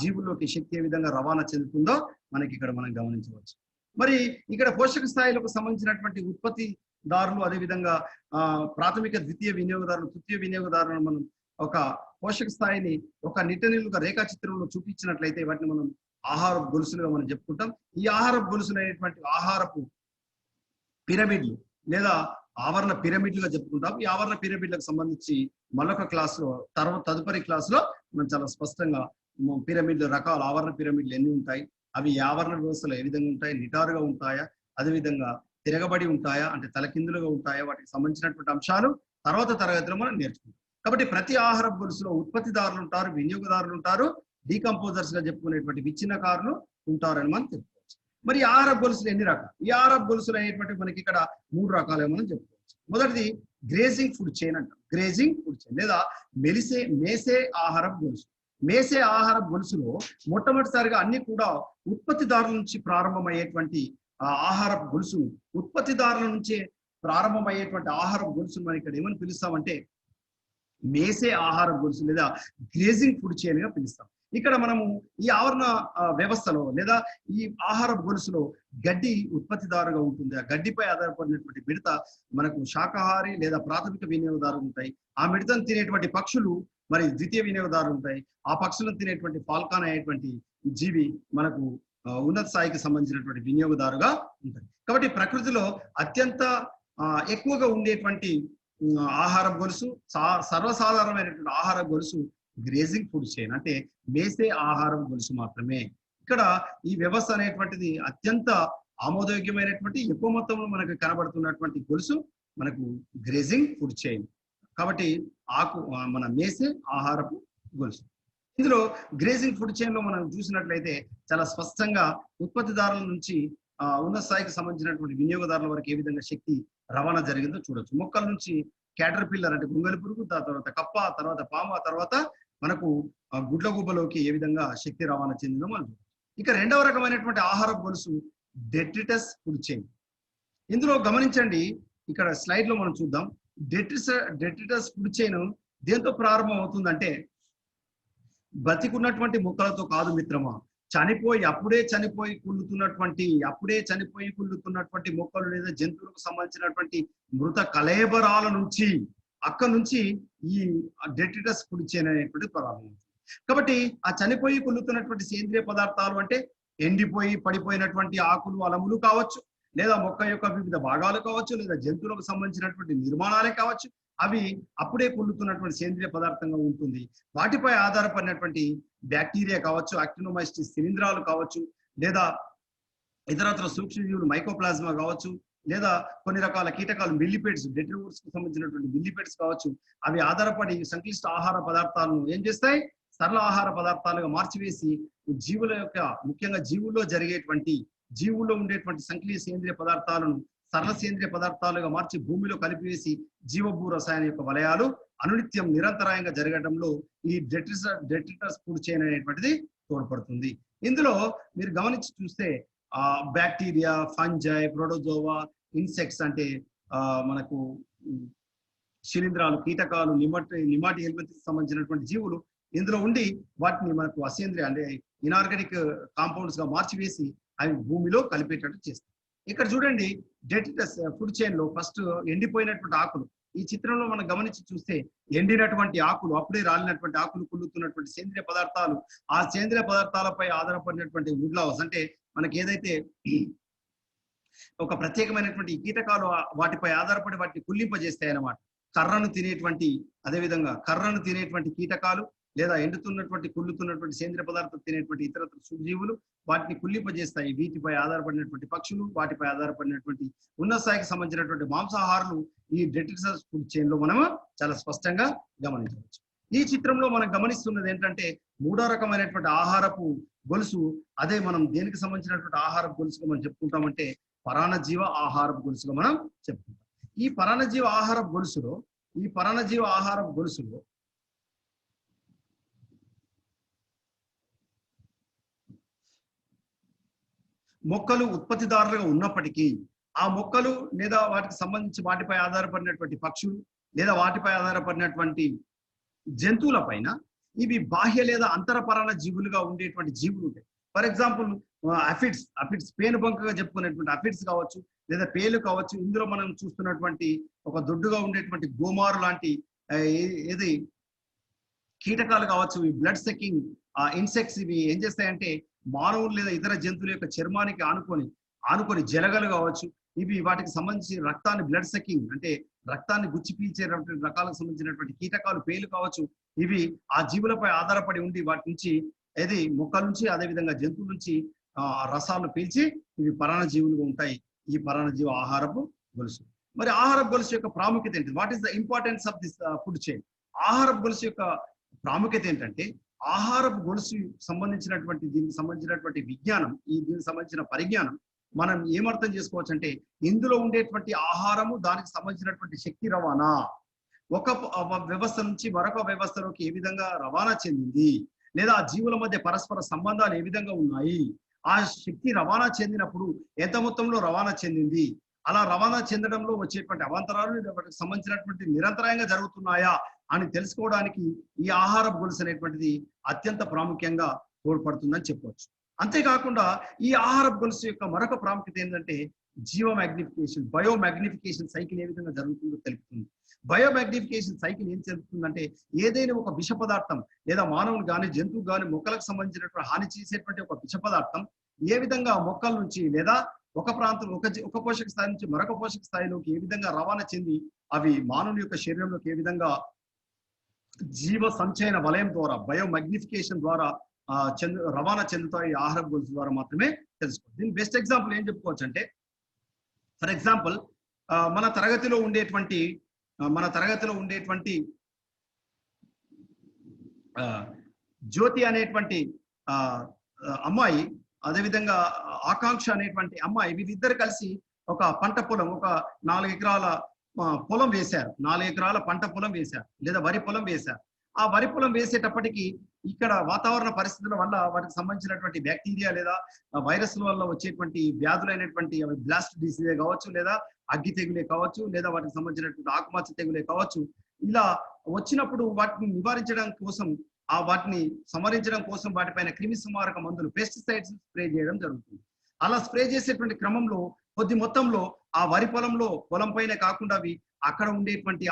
జీవుల్లోకి శక్తి ఏ విధంగా రవాణా చెందుతుందో మనకి ఇక్కడ మనం గమనించవచ్చు. మరి ఇక్కడ పోషక స్థాయిలకు సంబంధించినటువంటి ఉత్పత్తిదారులు, అదేవిధంగా ప్రాథమిక ద్వితీయ వినియోగదారులు, తృతీయ వినియోగదారులను మనం ఒక పోషక స్థాయిని ఒక నిట్టనిలుగా రేఖా చిత్రంలో చూపించినట్లయితే వాటిని మనం ఆహార గొలుసులుగా మనం చెప్పుకుంటాం. ఈ ఆహార గొలుసులు అనేటువంటి ఆహారపు పిరమిడ్లు లేదా ఆవరణ పిరమిడ్లుగా చెప్పుకుంటాం. ఈ ఆవరణ పిరమిడ్లకు సంబంధించి మరొక క్లాసులో తదుపరి క్లాసులో మనం చాలా స్పష్టంగా పిరమిడ్ల రకాలు, ఆవరణ పిరమిడ్లు ఎన్ని ఉంటాయి, అవి ఆవరణ వ్యవస్థలో ఏ విధంగా ఉంటాయి, నిటారుగా ఉంటాయా, అదేవిధంగా తిరగబడి ఉంటాయా, అంటే తలకిందులుగా ఉంటాయా, వాటికి సంబంధించినటువంటి అంశాలు తర్వాత తరగతిలో మనం నేర్చుకుంటాం. కాబట్టి ప్రతి ఆహార గొలుసులో ఉత్పత్తిదారులు ఉంటారు, వినియోగదారులు ఉంటారు, డీకంపోజర్స్ గా చెప్పుకునేటువంటి విచ్ఛిన్నకారులు ఉంటారని మనం చెప్పుకోవచ్చు. మరి ఆహార గొలుసులు ఎన్ని రకాలు? ఈ ఆహార గొలుసులు అనేటువంటి మనకి ఇక్కడ 3 రకాలుగా మనం చెప్పుకోవచ్చు. మొదటిది గ్రేజింగ్ ఫుడ్ చైన్ అంటాం. గ్రేజింగ్ ఫుడ్ చైన్ లేదా మేసే ఆహార గొలుసు. మేసే ఆహార గొలుసులో మొట్టమొదటిసారిగా అన్ని కూడా ఉత్పత్తిదారుల నుంచి ప్రారంభమయ్యేటువంటి ఆహార గొలుసు, ఉత్పత్తిదారుల నుంచే ప్రారంభమయ్యేటువంటి ఆహార గొలుసు మనం ఇక్కడ ఏమని పిలుస్తామంటే మేసే ఆహార గొలుసు లేదా గ్రేజింగ్ ఫుడ్ చైన్ గా పిలుస్తాం. ఇక్కడ మనము ఈ ఆవరణ వ్యవస్థలో లేదా ఈ ఆహార గొలుసులో గడ్డి ఉత్పత్తిదారుగా ఉంటుంది. ఆ గడ్డిపై ఆధారపడినటువంటి మిడత మనకు శాకాహారి లేదా ప్రాథమిక వినియోగదారులు ఉంటాయి. ఆ మిడతను తినేటువంటి పక్షులు మరి ద్వితీయ వినియోగదారులు ఉంటాయి. ఆ పక్షులను తినేటువంటి ఫాల్కాన్ అనేటువంటి జీవి మనకు ఉన్నత స్థాయికి సంబంధించినటువంటి వినియోగదారుగా ఉంటుంది. కాబట్టి ప్రకృతిలో అత్యంత ఎక్కువగా ఉండేటువంటి ఆహార గొలుసు, సర్వసాధారణమైనటువంటి ఆహార గొలుసు గ్రేజింగ్ ఫుడ్ చైన్ అంటే మేసే ఆహారం గొలుసు మాత్రమే. ఇక్కడ ఈ వ్యవస్థ అనేటువంటిది అత్యంత ఆమోదయోగ్యమైనటువంటి ఎక్కువ మొత్తంలో మనకు కనబడుతున్నటువంటి గొలుసు మనకు గ్రేజింగ్ ఫుడ్ చైన్. కాబట్టి మన మేసే ఆహారపు గొలుసు. ఇందులో గ్రేజింగ్ ఫుడ్ చైన్ లో మనం చూసినట్లయితే చాలా స్పష్టంగా ఉత్పత్తిదారుల నుంచి ఉన్నత స్థాయికి సంబంధించినటువంటి వినియోగదారుల వరకు ఏ విధంగా శక్తి రవాణా జరిగిందో చూడొచ్చు. మొక్కల నుంచి క్యాటర్ పిల్లర్ అంటే గొంగలి పురుగు, తర్వాత కప్ప, తర్వాత పాము, తర్వాత మనకు గుడ్లగుబ్బలోకి ఏ విధంగా శక్తి రవాణా చెందిందో మనం చూడొచ్చు. ఇక రెండవ రకమైనటువంటి ఆహార గొలుసు డెట్రిటస్ ఫుడ్ చైన్. ఇందులో గమనించండి, ఇక్కడ స్లైడ్ లో మనం చూద్దాం. డెట్రిటస్ ఫుడ్ చైన్ దేంతో ప్రారంభం అవుతుందంటే బతికున్నటువంటి మొక్కలతో కాదు మిత్రమా, అప్పుడే చనిపోయి కుళ్ళుతున్నటువంటి మొక్కలు లేదా జంతువులకు సంబంధించినటువంటి మృత కళేబరాల నుంచి, అక్కడ నుంచి ఈ డెట్రిటస్ ఫుడ్ చైన్ అనేటువంటి ప్రారంభం. కాబట్టి ఆ చనిపోయి కుళ్ళుతున్నటువంటి సేంద్రియ పదార్థాలు అంటే ఎండిపోయి పడిపోయినటువంటి ఆకులు, అలములు కావచ్చు, లేదా మొక్క యొక్క వివిధ భాగాలు కావచ్చు, లేదా జంతువులకు సంబంధించినటువంటి నిర్మాణాలే కావచ్చు, అవి అప్పుడే కుళ్ళుతున్నటువంటి సేంద్రియ పదార్థంగా ఉంటుంది. వాటిపై ఆధారపడినటువంటి బ్యాక్టీరియా కావచ్చు, యాక్టినోమైసిస్ శిలీంధ్రాలు కావచ్చు, లేదా ఇతరత్ర సూక్ష్మజీవులు మైకోప్లాజ్మా కావచ్చు, లేదా కొన్ని రకాల కీటకాలు మిల్లిపేట్స్, డెట్రివర్స్ కు సంబంధించినటువంటి మిల్లిపేట్స్ కావచ్చు, అవి ఆధారపడి సంక్లిష్ట ఆహార పదార్థాలను ఏం చేస్తాయి, సరళ ఆహార పదార్థాలుగా మార్చివేసి జీవుల యొక్క, ముఖ్యంగా జీవుల్లో ఉండేటువంటి సంక్లిష్ట సేంద్రియ పదార్థాలను సరళ సేంద్రియ పదార్థాలుగా మార్చి భూమిలో కలిపివేసి జీవభూ రసాయన యొక్క వలయాలు అనునిత్యం నిరంతరాయంగా జరగడంలో ఈ డెట్రిటస్ ఫుడ్ చైన్ అనేటువంటిది తోడ్పడుతుంది. ఇందులో మీరు గమనించి చూస్తే బ్యాక్టీరియా, ఫంజై, ప్రోటోజోవా, ఇన్సెక్ట్స్ అంటే మనకు శిలీంధ్రాలు, కీటకాలు, నిమాటి ఎలిమెంట్స్ సంబంధించినటువంటి జీవులు ఇందులో ఉండి వాటిని మనకు అసేంద్రియ అంటే ఇనార్గానిక్ కాంపౌండ్స్ గా మార్చివేసి అవి భూమిలో కలిపేటట్టు చేస్తాయి. ఇక్కడ చూడండి డెట్రిటస్ ఫుడ్ చైన్ లో ఫస్ట్ ఎండిపోయినటువంటి ఆకులు. ఈ చిత్రంలో మనం గమనించి చూస్తే ఎండినటువంటి ఆకులు, అప్పుడే రాలినటువంటి ఆకులు, కుళ్ళుతున్నటువంటి సేంద్రియ పదార్థాలు, ఆ సేంద్రియ పదార్థాలపై ఆధారపడినటువంటి వుడ్ లావ్స్ అంటే మనకి ఏదైతే ఒక ప్రత్యేకమైనటువంటి కీటకాలు వాటిపై ఆధారపడి వాటిని కుళ్ళింపజేస్తాయి అన్నమాట. కర్రను తినేటువంటి, అదేవిధంగా కర్రను తినేటువంటి కీటకాలు లేదా ఎండుతున్నటువంటి కుళ్ళుతున్నటువంటి సేంద్రియ పదార్థం తినేటువంటి ఇతర సూక్ష్మజీవులు వాటిని కుళ్ళింపజేస్తాయి. వీటిపై ఆధారపడినటువంటి పక్షులు, వాటిపై ఆధారపడినటువంటి ఉన్నత స్థాయికి సంబంధించినటువంటి మాంసాహారులు ఈ డెట్రిటస్ ఫుడ్ చైన్ లో మనం చాలా స్పష్టంగా గమనించవచ్చు. ఈ చిత్రంలో మనం గమనిస్తున్నది ఏంటంటే మూడో రకమైనటువంటి ఆహారపు గొలుసు. అదే మనం దేనికి సంబంధించినటువంటి ఆహారపు గొలుసుగా మనం చెప్పుకుంటామంటే పరాన్నజీవ ఆహారపు గొలుసుగా మనం చెప్పుకుంటాం. ఈ పరాన్నజీవ ఆహారపు గొలుసులో మొక్కలు ఉత్పత్తిదారులుగా ఉన్నప్పటికీ ఆ మొక్కలు లేదా వాటికి సంబంధించి వాటిపై ఆధారపడినటువంటి పక్షులు లేదా వాటిపై ఆధారపడినటువంటి జంతువుల పైన ఇవి బాహ్య లేదా అంతర పరాన్న జీవులుగా ఉండేటువంటి జీవులు ఉంటాయి. ఫర్ ఎగ్జాంపుల్ అఫిడ్స్ పేనుబంకగా చెప్పుకునేటువంటి అఫిడ్స్ కావచ్చు, లేదా పేలు కావచ్చు. ఇందులో మనం చూస్తున్నటువంటి ఒక దొడ్డుగా ఉండేటువంటి గోమారు లాంటి ఏది కీటకాలు కావచ్చు. ఈ బ్లడ్ సెకింగ్ ఇన్సెక్ట్స్ ఇవి ఏం చేస్తాయంటే మానవులు లేదా ఇతర జంతువుల యొక్క చర్మానికి ఆనుకొని జలగలు కావచ్చు. ఇవి వాటికి సంబంధించి రక్తాన్ని బ్లడ్ సెకింగ్ అంటే రక్తాన్ని గుచ్చి పీల్చేటువంటి రకాలకు సంబంధించినటువంటి కీటకాలు, పేలు కావచ్చు. ఇవి ఆ జీవులపై ఆధారపడి ఉండి వాటి నుంచి ఏది మొక్కల నుంచి అదేవిధంగా జంతువుల నుంచి రసాలను పీల్చి ఇవి పరాన్నజీవులుగా ఉంటాయి. ఈ పరాన్నజీవ ఆహారపు గొలుసు. మరి ఆహారపు గొలుసు యొక్క ప్రాముఖ్యత ఏంటి? What is the importance of this food chain? ఆహారపు గొలుసు యొక్క ప్రాముఖ్యత ఏంటంటే ఆహారపు గొలుసు సంబంధించినటువంటి దీనికి సంబంధించినటువంటి విజ్ఞానం, దీనికి సంబంధించిన పరిజ్ఞానం మనం ఏమర్థం చేసుకోవచ్చు అంటే ఇందులో ఉండేటువంటి ఆహారము దానికి సంబంధించినటువంటి శక్తి రవాణా ఒక వ్యవస్థ నుంచి మరొక వ్యవస్థలోకి ఏ విధంగా రవాణా చెందింది, లేదా ఆ జీవుల మధ్య పరస్పర సంబంధాలు ఏ విధంగా ఉన్నాయి, ఆ శక్తి రవాణా చెందినప్పుడు ఎంత మొత్తంలో రవాణా చెందింది, అలా రవాణా చెందడంలో వచ్చేటువంటి అవాంతరాలు వాటికి సంబంధించినటువంటి నిరంతరాయంగా జరుగుతున్నాయా అని తెలుసుకోవడానికి ఈ ఆహారపు గొలుసు అనేటువంటిది అత్యంత ప్రాముఖ్యంగా తోడ్పడుతుందని చెప్పవచ్చు. అంతేకాకుండా ఈ ఆహారపు గొలుసు యొక్క మరొక ప్రాముఖ్యత ఏంటంటే బయో మ్యాగ్నిఫికేషన్ సైకిల్ ఏ విధంగా జరుగుతుందో తెలుపుతుంది. బయో మ్యాగ్నిఫికేషన్ సైకిల్ ఏం జరుగుతుందంటే ఏదైనా ఒక విష పదార్థం లేదా మానవుని కానీ జంతువు కానీ మొక్కలకు సంబంధించినటువంటి హాని చేసేటువంటి ఒక విష పదార్థం ఏ విధంగా మొక్కల నుంచి లేదా ఒక ప్రాంతం ఒక పోషక స్థాయి నుంచి మరొక పోషక స్థాయిలోకి ఏ విధంగా రవాణా చెంది అవి మానవుని యొక్క శరీరంలోకి ఏ విధంగా జీవ సంచయన వలయం ద్వారా బయో మ్యాగ్నిఫికేషన్ ద్వారా రవాణా చెందుతాయి ఆహారపు గొలుసు ద్వారా మాత్రమే తెలుసుకోవచ్చు. దీని బెస్ట్ ఎగ్జాంపుల్ ఏం చెప్పుకోవచ్చు అంటే ఫర్ ఎగ్జాంపుల్ మన తరగతిలో ఉండేటువంటి జ్యోతి అనేటువంటి అమ్మాయి, అదేవిధంగా ఆకాంక్ష అనేటువంటి అమ్మాయి, వీరిద్దరు కలిసి ఒక పంట పొలం, ఒక 4 ఎకరాల పొలం వేశారు. 4 ఎకరాల పంట పొలం వేశారు లేదా వరి పొలం వేశారు. ఆ వరి పొలం వేసేటప్పటికి ఇక్కడ వాతావరణ పరిస్థితుల వల్ల వాటికి సంబంధించినటువంటి బ్యాక్టీరియా లేదా వైరస్ల వల్ల వచ్చేటువంటి వ్యాధులైనటువంటి అవి బ్లాస్ట్ డిసీజే కావచ్చు, లేదా అగ్గి తెగులే కావచ్చు, లేదా వాటికి సంబంధించినటువంటి ఆకుమచ్చ తెగులే కావచ్చు. ఇలా వచ్చినప్పుడు వాటిని నివారించడం కోసం వాటిని సంహరించడం కోసం వాటిపైన క్రిమి సంహారక మందులు పెస్టిసైడ్స్ స్ప్రే చేయడం జరుగుతుంది. అలా స్ప్రే చేసేటువంటి క్రమంలో కొద్ది మొత్తంలో ఆ వరి పొలం పైన కాకుండా అవి అక్కడ ఉండేటువంటి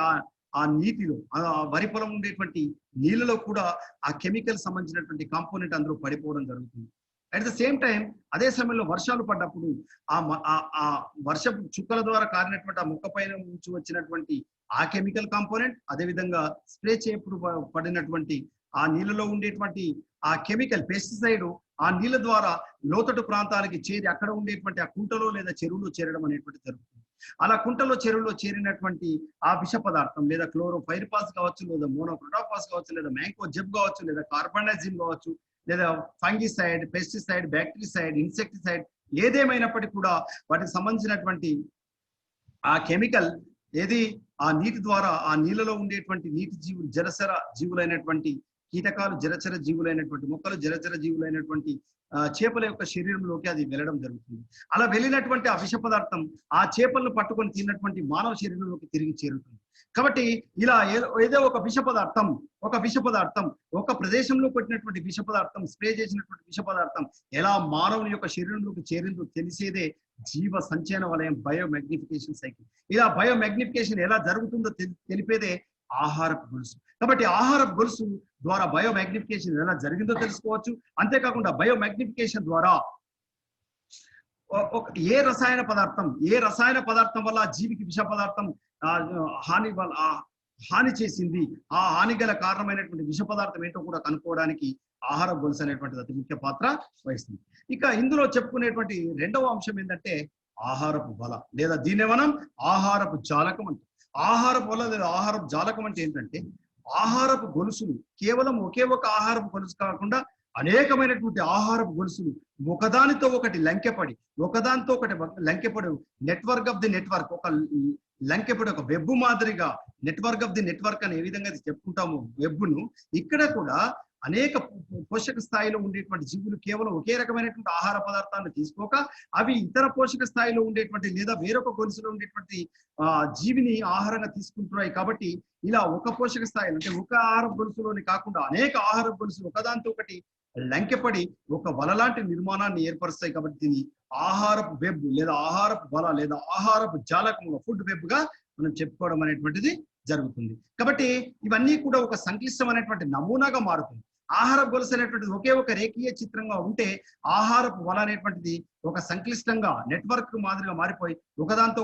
ఆ నీటిలో ఆ వరి పొలం ఉండేటువంటి నీళ్ళలో కూడా ఆ కెమికల్ సంబంధించినటువంటి కాంపోనెంట్ అందులో పడిపోవడం జరుగుతుంది. అట్ ద సేమ్ టైం అదే సమయంలో వర్షాలు పడ్డప్పుడు ఆ వర్షపు చుక్కల ద్వారా కారినటువంటి ఆ మొక్క పైన నుంచి వచ్చినటువంటి ఆ కెమికల్ కాంపోనెంట్, అదేవిధంగా స్ప్రే చేయప్పుడు పడినటువంటి ఆ నీళ్ళలో ఉండేటువంటి ఆ కెమికల్ పెస్టిసైడ్ ఆ నీళ్ళ ద్వారా లోతట్టు ప్రాంతానికి చేరి అక్కడ ఉండేటువంటి ఆ కుంటలో లేదా చెరువులో చేరడం అనేటువంటి జరుగుతుంది. అలా కుంటలో చెరువులో చేరినటువంటి ఆ విష పదార్థం లేదా క్లోరోఫైరిపాస్ కావచ్చు, లేదా మోనోక్రోటోఫాస్ కావచ్చు, లేదా మ్యాంకో జెబ్ కావచ్చు, లేదా కార్బన్డైజిమ్ కావచ్చు, లేదా ఫంగిసైడ్, పెస్టిసైడ్, బ్యాక్టీరిసైడ్, ఇన్సెక్టిసైడ్ ఏదేమైనప్పటికీ కూడా వాటికి సంబంధించినటువంటి ఆ కెమికల్ ఏది ఆ నీటి ద్వారా ఆ నీళ్ళలో ఉండేటువంటి నీటి జీవులు జలచర జీవులైనటువంటి కీటకాలు జలచర జీవులైనటువంటి మొక్కలు జలచర జీవులైనటువంటి చేపల యొక్క శరీరంలోకి అది వెళ్ళడం జరుగుతుంది. అలా వెళ్ళినటువంటి ఆ విష పదార్థం ఆ చేపలను పట్టుకొని తిన్నటువంటి మానవ శరీరంలోకి తిరిగి చేరుతుంది. కాబట్టి ఇలా ఏదో ఒక విష పదార్థం ఒక ప్రదేశంలో కొట్టినటువంటి విష పదార్థం స్ప్రే చేసినటువంటి విష పదార్థం ఎలా మానవుని యొక్క శరీరంలోకి చేరిందో తెలిసేదే జీవ సంచయన వలయం బయోమాగ్నిఫికేషన్ సైకిల్. ఇలా బయోమాగ్నిఫికేషన్ ఎలా జరుగుతుందో తెలిపేదే ఆహారపు గొలుసు. కాబట్టి ఆహారపు గొలుసు ద్వారా బయోమాగ్నిఫికేషన్ ఎలా జరిగిందో తెలుసుకోవచ్చు. అంతేకాకుండా బయోమాగ్నిఫికేషన్ ద్వారా ఏ రసాయన పదార్థం వల్ల జీవికి విష పదార్థం హాని చేసింది, ఆ హాని గల కారణమైనటువంటి విష పదార్థం ఏంటో కూడా కనుక్కోవడానికి ఆహార గొలుసు అనేటువంటిది అతి ముఖ్య పాత్ర వహిస్తుంది. ఇక ఇందులో చెప్పుకునేటువంటి రెండవ అంశం ఏంటంటే ఆహారపు బల, లేదా దీన్ని మనం ఆహారపు జాలకం అంటే. ఆహారపు బల లేదా ఆహారపు జాలకం అంటే ఏంటంటే ఆహారపు గొలుసులు కేవలం ఒకే ఒక ఆహారపు గొలుసు కాకుండా అనేకమైనటువంటి ఆహారపు గొలుసులు ఒకదానితో ఒకటి లంకెపడి నెట్వర్క్ ఆఫ్ ది నెట్వర్క్, ఒక లంకెపడి ఒక వెబ్ మాదిరిగా నెట్వర్క్ ఆఫ్ ది నెట్వర్క్ అని ఏ విధంగా చెప్పుకుంటాము వెబ్ను, ఇక్కడ కూడా అనేక పోషక స్థాయిలో ఉండేటువంటి జీవులు కేవలం ఒకే రకమైనటువంటి ఆహార పదార్థాన్ని తీసుకోక అవి ఇతర పోషక స్థాయిలో ఉండేటువంటి లేదా వేరొక గొలుసులో ఉండేటువంటి జీవిని ఆహారంగా తీసుకుంటున్నాయి. కాబట్టి ఇలా ఒక పోషక స్థాయిలో అంటే ఒక ఆహార గొలుసులోని కాకుండా అనేక ఆహార గొలుసులు ఒకదాంతో ఒకటి లంకెపడి ఒక వల లాంటి నిర్మాణాన్ని ఏర్పరుస్తాయి. కాబట్టి దీన్ని ఆహారపు వెబ్ లేదా ఆహారపు వల లేదా ఆహారపు జాలకం ఫుడ్ వెబ్ గా మనం చెప్పుకోవడం అనేటువంటిది జరుగుతుంది. కాబట్టి ఇవన్నీ కూడా ఒక సంక్లిష్టమైనటువంటి నమూనాగా మారుతుంది. ఆహార గొలుసు అనేటువంటిది ఒకే ఒక రేఖీయ చిత్రంగా ఉంటే ఆహారపు వల అనేటువంటిది ఒక సంక్లిష్టంగా నెట్వర్క్ మాదిరిగా మారిపోయి ఒకదాంతో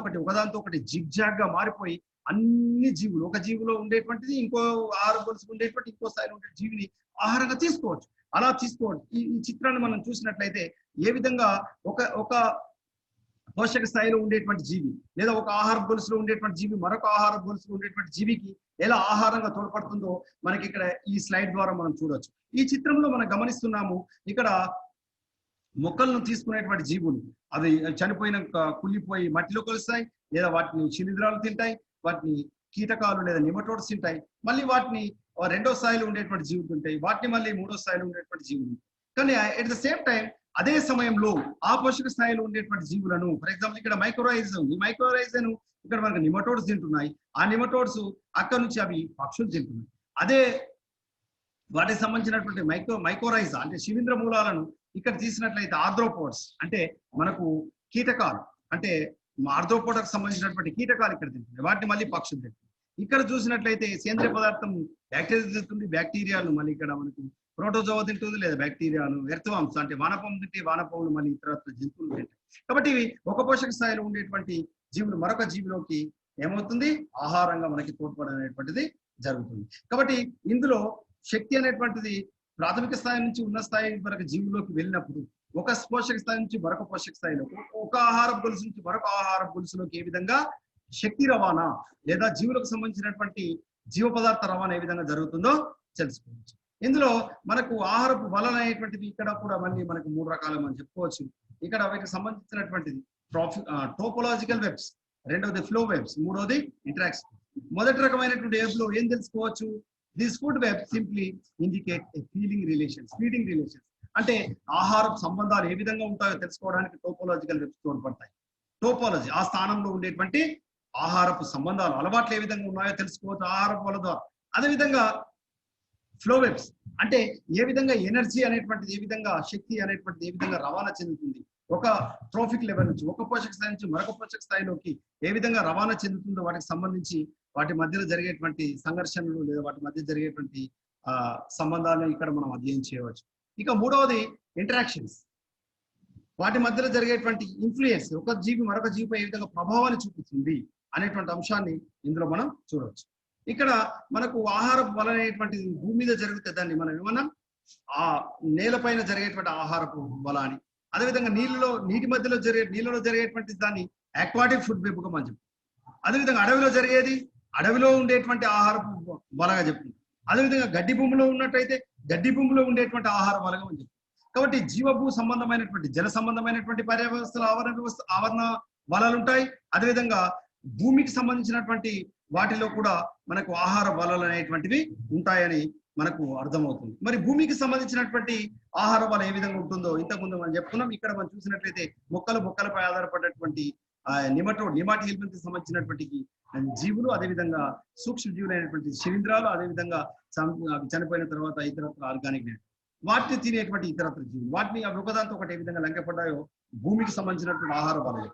ఒకటి జిగ్జాగ్ గా మారిపోయి అన్ని జీవులు ఒక జీవిలో ఉండేటువంటిది ఇంకో ఆహార గొలుసు ఉండేటువంటి ఇంకో స్థాయిలో ఉండే జీవిని ఆహారంగా తీసుకోవచ్చు. అలా తీసుకోవచ్చు. ఈ చిత్రాన్ని మనం చూసినట్లయితే ఏ విధంగా ఒక పోషక స్థాయిలో ఉండేటువంటి జీవి లేదా ఒక ఆహార గొలుసులో ఉండేటువంటి జీవి మరొక ఆహార గొలుసులో ఉండేటువంటి జీవికి ఎలా ఆహారంగా తోడ్పడుతుందో మనకి ఇక్కడ ఈ స్లైడ్ ద్వారా మనం చూడొచ్చు. ఈ చిత్రంలో మనం గమనిస్తున్నాము ఇక్కడ మొక్కలను తీసుకునేటువంటి జీవులు అవి చనిపోయిన కుళ్ళిపోయి మట్టిలో కలుస్తాయి, లేదా వాటిని శిలీంధ్రాలు తింటాయి, వాటిని కీటకాలు లేదా నిమటోడ్స్ తింటాయి, మళ్ళీ వాటిని రెండో స్థాయిలో ఉండేటువంటి జీవులు ఉంటాయి, వాటిని మళ్ళీ మూడో స్థాయిలో ఉండేటువంటి జీవులు. కానీ అట్ ద సేమ్ టైం అదే సమయంలో ఆ పోషక స్థాయిలో ఉండేటువంటి జీవులను ఫర్ ఎగ్జాంపుల్ ఇక్కడ మైక్రోరైజం, ఈ మైక్రోరైజన్ ఇక్కడ మనకు నిమటోడ్స్ తింటున్నాయి, ఆ నిమటోడ్స్ అక్కడ నుంచి అవి పక్షులు తింటున్నాయి. అదే వాటికి సంబంధించినటువంటి మైక్రోరైజా అంటే శిలీంద్ర మూలాలను ఇక్కడ తీసినట్లయితే ఆర్థ్రోపోడ్స్ అంటే మనకు కీటకాలు అంటే ఆర్థ్రోపోడ్కి సంబంధించినటువంటి కీటకాలు ఇక్కడ తింటున్నాయి, వాటిని మళ్ళీ పక్షులు తింటున్నాయి. ఇక్కడ చూసినట్లయితే సేంద్రియ పదార్థం బ్యాక్టీరియా తింటుంది, బ్యాక్టీరియాలు మళ్ళీ ఇక్కడ మనకు ప్రోటోజోవా తింటుంది, లేదా బ్యాక్టీరియాలు ఎర్త్వామ్స్ అంటే వానపాము తింటే వానపాములు మళ్ళీ ఇతర జంతువులు తింటాయి. కాబట్టి ఇవి ఒక పోషక స్థాయిలో ఉండేటువంటి జీవులు మరొక జీవిలోకి ఏమవుతుంది ఆహారంగా మనకి తోడ్పడనేటువంటిది జరుగుతుంది. కాబట్టి ఇందులో శక్తి అనేటువంటిది ప్రాథమిక స్థాయి నుంచి ఉన్న స్థాయి వరకు జీవులోకి వెళ్ళినప్పుడు ఒక పోషక స్థాయి నుంచి మరొక పోషక స్థాయిలో ఒక ఆహార గొలుసు నుంచి మరొక ఆహార గొలుసులోకి ఏ విధంగా శక్తి రవాణా లేదా జీవులకు సంబంధించినటువంటి జీవ పదార్థ రవాణా ఏ విధంగా జరుగుతుందో తెలుసుకోవచ్చు. ఇందులో మనకు ఆహారపు వల అనేటువంటిది ఇక్కడ కూడా మళ్ళీ మనకు మూడు రకాలు మనం చెప్పుకోవచ్చు. ఇక్కడ వీటికి సంబంధించినటువంటిది టోపోలాజికల్ వెబ్స్, రెండవది ఫ్లో వెబ్స్, మూడవది ఇంటరాక్షన్. మొదటి రకమైనటువంటి వెబ్ లో ఏం తెలుసుకోవచ్చు, this food web simply indicate feeding relations అంటే ఆహారపు సంబంధాలు ఏ విధంగా ఉంటాయో తెలుసుకోవడానికి టోపోలాజికల్ వెబ్స్ తోడ్పడతాయి. టోపోలజీ ఆ స్థానంలో ఉండేటువంటి ఆహారపు సంబంధాలు అలవాట్లు ఏ విధంగా ఉన్నాయో తెలుసుకోవచ్చు ఆహారపు వల ద్వారా. అదేవిధంగా ఫ్లో వెబ్స్ అంటే ఏ విధంగా ఎనర్జీ అనేటువంటిది ఏ విధంగా శక్తి అనేటువంటిది ఏ విధంగా రవాణా చెందుతుంది ఒక ట్రోఫిక్ లెవెల్ నుంచి ఒక పోషక స్థాయి నుంచి మరొక పోషక స్థాయిలోకి ఏ విధంగా రవాణా చెందుతుందో వాటికి సంబంధించి వాటి మధ్యలో జరిగేటువంటి సంఘర్షణలు లేదా వాటి మధ్య జరిగేటువంటి సంబంధాలను ఇక్కడ మనం అధ్యయనం చేయవచ్చు. ఇక మూడవది ఇంటరాక్షన్స్, వాటి మధ్యలో జరిగేటువంటి ఇన్ఫ్లుయెన్స్ ఒక జీవి మరొక జీవిపై ఏ విధంగా ప్రభావాన్ని చూపుతుంది అనేటువంటి అంశాన్ని ఇందులో మనం చూడవచ్చు. ఇక్కడ మనకు ఆహారపు వల అనేటువంటిది భూమి మీద జరిగితే దాన్ని మనం ఏమన్నా ఆ నేలపైన జరిగేటువంటి ఆహారపు వల అని, అదేవిధంగా నీటి మధ్యలో నీళ్ళలో జరిగేటువంటి దాన్ని అక్వాటిక్ ఫుడ్ వెబ్ గా మనం చెప్తాం. అదేవిధంగా అడవిలో ఉండేటువంటి ఆహారపు వలగా చెప్తుంది. అదేవిధంగా గడ్డి భూమిలో ఉన్నట్టయితే గడ్డి భూమిలో ఉండేటువంటి ఆహార వలగా మనం చెప్తాం. కాబట్టి జీవభూ సంబంధమైనటువంటి జల సంబంధమైనటువంటి పర్యావరణ ఆవరణ వలలు ఉంటాయి. అదేవిధంగా భూమికి సంబంధించినటువంటి వాటిలో కూడా మనకు ఆహార బలాలు అనేటువంటివి ఉంటాయని మనకు అర్థమవుతుంది. మరి భూమికి సంబంధించినటువంటి ఆహార బలం ఏ విధంగా ఉంటుందో ఇంతకుముందు మనం చెప్పుకున్నాం. ఇక్కడ మనం చూసినట్లయితే మొక్కలపై ఆధారపడేటువంటి నిమాటోడ్ కి సంబంధించినటువంటి జీవులు, అదేవిధంగా సూక్ష్మ జీవులైనటువంటి శిలీంధ్రాలు, అదేవిధంగా చనిపోయిన తర్వాత ఇతరత్ర ఆర్గానిక్ వాటిని తినేటువంటి ఇతరత్ర జీవులు, వాటిని అవి ఒకదాంతో ఒకటి ఏ విధంగా లంకెపడ్డాయో భూమికి సంబంధించినటువంటి ఆహార బలం.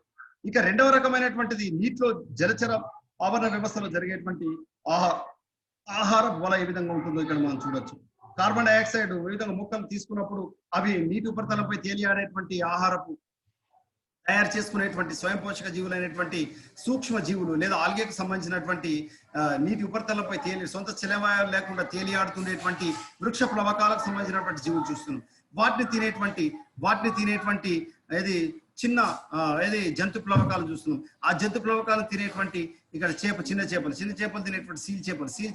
ఇక రెండవ రకమైనటువంటిది నీటిలో జలచర ఆవరణ వ్యవస్థలో జరిగేటువంటి ఆహార బల ఏ విధంగా ఉంటుందో ఇక్కడ మనం చూడొచ్చు. కార్బన్ డైఆక్సైడ్ వివిధంగా మొక్కలు తీసుకున్నప్పుడు అవి నీటి ఉపరితలంపై తేలియాడేటువంటి ఆహారపు తయారు చేసుకునేటువంటి స్వయం పోషక జీవులైనటువంటి సూక్ష్మ జీవులు లేదా ఆల్గేకు సంబంధించినటువంటి నీటి ఉపరితలంపై సొంత చలవాయాలు లేకుండా తేలియాడుతుండేటువంటి వృక్ష ప్లవకాలకు సంబంధించినటువంటి జీవులు చూస్తున్నాం. వాటిని తినేటువంటి ఏది చిన్న జంతు ప్లవకాలు చూస్తున్నాం. ఆ జంతు ప్లవకాలను తినేటువంటి ఇక్కడ చిన్న చేపలు తినేటువంటి సీల్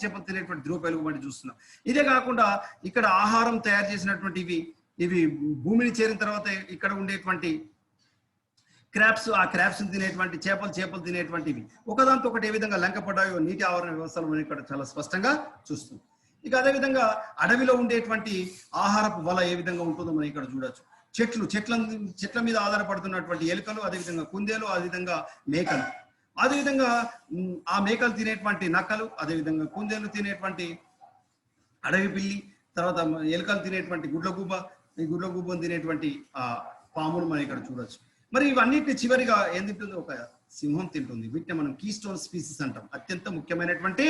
చేపలు తినేటువంటి ధ్రువపెలుగు వంటి చూస్తున్నాం. ఇదే కాకుండా ఇక్కడ ఆహారం తయారు చేసినటువంటి ఇవి భూమిని చేరిన తర్వాత ఇక్కడ ఉండేటువంటి క్రాప్స్, ఆ క్రాప్స్ తినేటువంటి చేపలు తినేటువంటివి ఒకదాంతో ఒకటి ఏ విధంగా లంకపడ్డాయో నీటి ఆవరణ వ్యవస్థలు మనం ఇక్కడ చాలా స్పష్టంగా చూస్తున్నాం. ఇక అదేవిధంగా అడవిలో ఉండేటువంటి ఆహారపు వల ఏ విధంగా ఉంటుందో మనం ఇక్కడ చూడొచ్చు. చెట్ల మీద ఆధారపడుతున్నటువంటి ఎలుకలు, అదేవిధంగా కుందేలు, అదేవిధంగా మేకలు, అదేవిధంగా ఆ మేకలు తినేటువంటి నక్కలు, అదేవిధంగా కుందేలు తినేటువంటి అడవి పిల్లి, తర్వాత ఎలుకలు తినేటువంటి గుడ్లగూబను తినేటువంటి ఆ పామును మనం ఇక్కడ చూడొచ్చు. మరి ఇవన్నిటిని చివరిగా ఏం తింటుంది? ఒక సింహం తింటుంది. వీటిని మనం కీస్టోన్ స్పీసీస్ అంటాం. అత్యంత ముఖ్యమైనటువంటి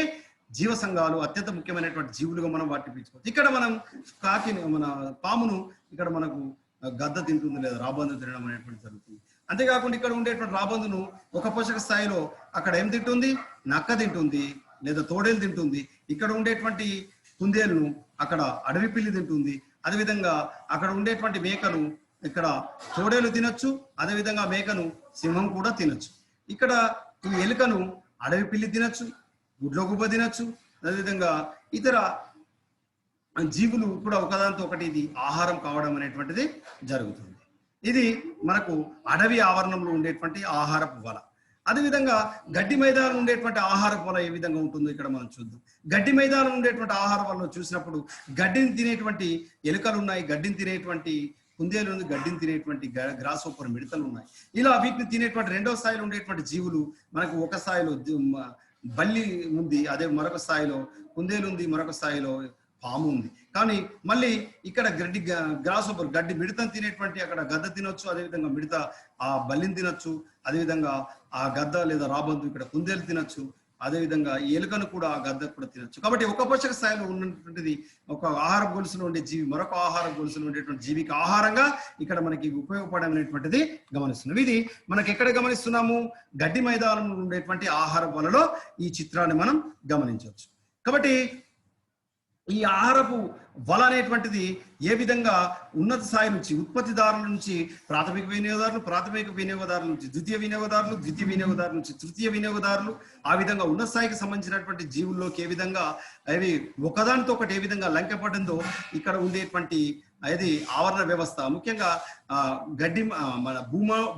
జీవ సంఘాలు, అత్యంత ముఖ్యమైనటువంటి జీవులుగా మనం వాటిని పిలుచుకోవచ్చు. ఇక్కడ మనం మన పామును ఇక్కడ మనకు గద్ద తింటుంది లేదా రాబందు తినడం అనేటువంటి జరుగుతుంది. అంతేకాకుండా ఇక్కడ ఉండేటువంటి రాబందును ఒక పోషక స్థాయిలో అక్కడ ఏం తింటుంది? నక్క తింటుంది లేదా తోడేలు తింటుంది. ఇక్కడ ఉండేటువంటి కుందేలును అక్కడ అడవి పిల్లి తింటుంది. అదేవిధంగా అక్కడ ఉండేటువంటి మేకను ఇక్కడ తోడేలు తినొచ్చు, అదేవిధంగా మేకను సింహం కూడా తినొచ్చు. ఇక్కడ ఈ ఎలుకను అడవి పిల్లి తినొచ్చు, గుడ్లగూబ తినొచ్చు, అదేవిధంగా ఇతర జీవులు కూడా ఒకదాంతో ఒకటి ఇది ఆహారం కావడం అనేటువంటిది జరుగుతుంది. ఇది మనకు అడవి ఆవరణంలో ఉండేటువంటి ఆహారపు వల. అదేవిధంగా గడ్డి మైదానం ఉండేటువంటి ఆహారపు వల ఏ విధంగా ఉంటుందో ఇక్కడ మనం చూద్దాం. గడ్డి మైదానం ఉండేటువంటి ఆహార వలలో చూసినప్పుడు గడ్డిని తినేటువంటి ఎలుకలు ఉన్నాయి, గడ్డిని తినేటువంటి కుందేలు ఉంది, గడ్డిని తినేటువంటి గ్రాస్ హోపర్ మిడతలు ఉన్నాయి. ఇలా వీటిని తినేటువంటి రెండవ స్థాయిలో ఉండేటువంటి జీవులు మనకు ఒక స్థాయిలో బల్లి ఉంది, అదే మరొక స్థాయిలో కుందేలు ఉంది, మరొక స్థాయిలో పాము ఉంది. కానీ మళ్ళీ ఇక్కడ గ్రాస్ హోపర్ గడ్డి మిడతను తినేటువంటి అక్కడ గద్ద తినొచ్చు, అదేవిధంగా మిడత ఆ బల్లిని తినొచ్చు, అదేవిధంగా ఆ గద్ద లేదా రాబందు ఇక్కడ కుందేలు తినొచ్చు, అదేవిధంగా ఎలుకను కూడా ఆ గద్ద కూడా తినొచ్చు. కాబట్టి ఒక పోషక స్థాయిలో ఉన్నటువంటిది ఒక ఆహార గొలుసులో ఉండే జీవి మరొక ఆహార గొలుసులో ఉండేటువంటి జీవికి ఆహారంగా ఇక్కడ మనకి ఉపయోగపడమైనటువంటిది గమనిస్తున్నాం. ఇది మనకి ఎక్కడ గమనిస్తున్నాము? గడ్డి మైదానంలో ఉండేటువంటి ఆహార వలలో ఈ చిత్రాన్ని మనం గమనించవచ్చు. కాబట్టి ఈ ఆహారపు వల అనేటువంటిది ఏ విధంగా ఉన్నత స్థాయి నుంచి ఉత్పత్తిదారుల నుంచి ప్రాథమిక వినియోగదారుల నుంచి ద్వితీయ వినియోగదారుల నుంచి తృతీయ వినియోగదారులు, ఆ విధంగా ఉన్నత స్థాయికి సంబంధించినటువంటి జీవుల్లోకి ఏ విధంగా అవి ఒకదానితో ఒకటి ఏ విధంగా లంకెపడిందో ఇక్కడ ఉండేటువంటి అది ఆవరణ వ్యవస్థ, ముఖ్యంగా గడ్డి మన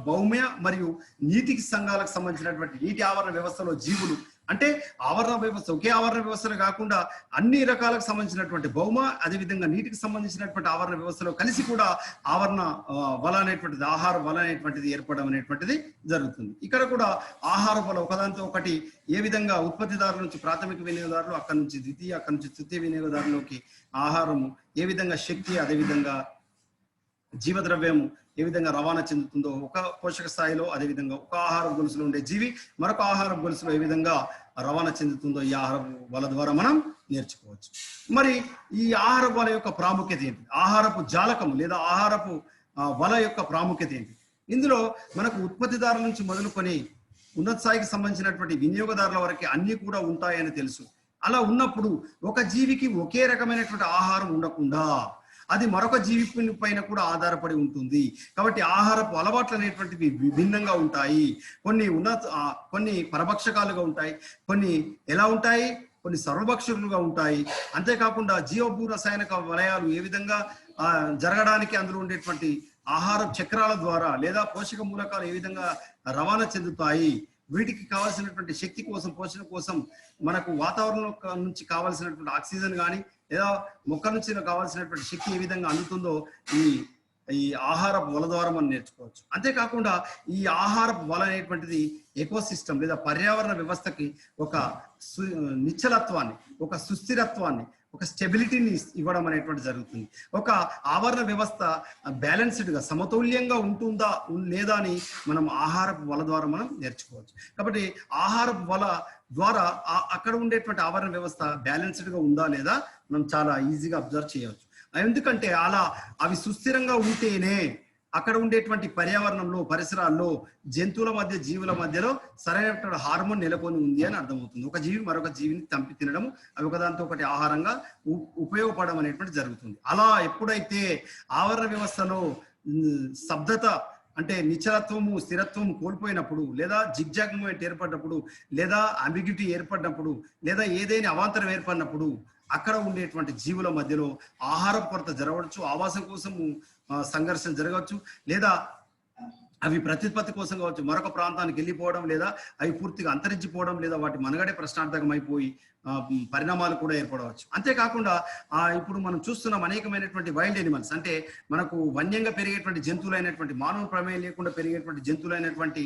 భౌమ్య మరియు నీటికి సంఘాలకు సంబంధించినటువంటి నీటి ఆవరణ వ్యవస్థలో జీవులు అంటే ఆవరణ వ్యవస్థ ఒకే ఆవరణ వ్యవస్థలు కాకుండా అన్ని రకాలకు సంబంధించినటువంటి భౌమ అదేవిధంగా నీటికి సంబంధించినటువంటి ఆవరణ వ్యవస్థలో కలిసి కూడా ఆవరణ వల అనేటువంటిది ఆహార వల అనేటువంటిది ఏర్పడడం అనేటువంటిది జరుగుతుంది. ఇక్కడ కూడా ఆహార వల ఒకదాంతో ఒకటి ఏ విధంగా ఉత్పత్తిదారుల నుంచి ప్రాథమిక వినియోగదారులు, అక్కడి నుంచి ద్వితీయ, అక్కడి నుంచి తృతీయ వినియోగదారులోకి ఆహారము ఏ విధంగా శక్తి అదేవిధంగా జీవద్రవ్యము ఏ విధంగా రవాణా చెందుతుందో ఒక పోషక స్థాయిలో, అదేవిధంగా ఒక ఆహార గొలుసులో ఉండే జీవి మరొక ఆహార గొలుసులో ఏ విధంగా రవాణా చెందుతుందో ఈ ఆహార వల ద్వారా మనం నేర్చుకోవచ్చు. మరి ఈ ఆహార వల యొక్క ప్రాముఖ్యత ఏంటి? ఆహారపు జాలకము లేదా ఆహారపు వల యొక్క ప్రాముఖ్యత ఏంటి? ఇందులో మనకు ఉత్పత్తిదారుల నుంచి మొదలుకొని ఉన్నత స్థాయికి సంబంధించినటువంటి వినియోగదారుల వరకు అన్ని కూడా ఉంటాయని తెలుసు. అలా ఉన్నప్పుడు ఒక జీవికి ఒకే రకమైనటువంటి ఆహారం ఉండకుండా అది మరొక జీవి పైన కూడా ఆధారపడి ఉంటుంది. కాబట్టి ఆహారపు అలవాట్లు అనేటువంటివి విభిన్నంగా ఉంటాయి. కొన్ని పరభక్షకాలుగా ఉంటాయి, కొన్ని ఎలా ఉంటాయి, కొన్ని సర్వభక్షకులుగా ఉంటాయి. అంతేకాకుండా జీవభూ రసాయనిక వలయాలు ఏ విధంగా జరగడానికి అందులో ఉండేటువంటి ఆహార చక్రాల ద్వారా లేదా పోషక మూలకాలు ఏ విధంగా రవాణా చెందుతాయి, వీటికి కావాల్సినటువంటి శక్తి కోసం, పోషణ కోసం మనకు వాతావరణం నుంచి కావాల్సినటువంటి ఆక్సిజన్ కానీ లేదా మొక్కల నుంచి కావాల్సినటువంటి శక్తి ఏ విధంగా అందుతుందో ఈ ఆహారపు వల ద్వారా మనం నేర్చుకోవచ్చు. అంతేకాకుండా ఈ ఆహారపు వల అనేటువంటిది ఎకోసిస్టమ్ లేదా పర్యావరణ వ్యవస్థకి ఒక నిశ్చలత్వాన్ని, ఒక సుస్థిరత్వాన్ని, ఒక స్టెబిలిటీని ఇవ్వడం అనేటువంటి జరుగుతుంది. ఒక ఆవరణ వ్యవస్థ బ్యాలెన్స్డ్గా సమతుల్యంగా ఉంటుందా లేదా అని మనం ఆహారపు వల ద్వారా మనం నేర్చుకోవచ్చు. కాబట్టి ఆహారపు వల ద్వారా అక్కడ ఉండేటువంటి ఆవరణ వ్యవస్థ బ్యాలెన్స్డ్గా ఉందా లేదా మనం చాలా ఈజీగా అబ్జర్వ్ చేయవచ్చు. ఎందుకంటే అవి సుస్థిరంగా ఉంటేనే అక్కడ ఉండేటువంటి పర్యావరణంలో, పరిసరాల్లో జంతువుల మధ్య, జీవుల మధ్యలో సరైనటువంటి హార్మోన్ నెలకొని ఉంది అని అర్థమవుతుంది. ఒక జీవి మరొక జీవిని చంపి తినడం, అవి ఒకదాంతో ఒకటి ఆహారంగా ఉపయోగపడడం అనేటువంటి జరుగుతుంది. అలా ఎప్పుడైతే ఆవరణ వ్యవస్థలో శబ్దత అంటే నిశ్చలత్వము, స్థిరత్వము కోల్పోయినప్పుడు, లేదా జిగ్జాగ్ మూమెంట్ ఏర్పడినప్పుడు, లేదా అంబిగ్యూటీ ఏర్పడినప్పుడు, లేదా ఏదైనా అవాంతరం ఏర్పడినప్పుడు అక్కడ ఉండేటువంటి జీవుల మధ్యలో ఆహార కొరత జరగవచ్చు, ఆవాసం కోసం సంఘర్షణ జరగవచ్చు, లేదా అవి ప్రత్యుత్పత్తి కోసం కావచ్చు మరొక ప్రాంతానికి వెళ్ళిపోవడం, లేదా అవి పూర్తిగా అంతరించిపోవడం, లేదా వాటి మనగడే ప్రశ్నార్థకమైపోయి పరిణామాలు కూడా ఏర్పడవచ్చు. అంతేకాకుండా ఇప్పుడు మనం చూస్తున్నాం అనేకమైనటువంటి వైల్డ్ ఎనిమల్స్, అంటే మనకు వన్యంగా పెరిగేటువంటి జంతువులైనటువంటి, మానవ ప్రమేయం లేకుండా పెరిగేటువంటి జంతువులైనటువంటి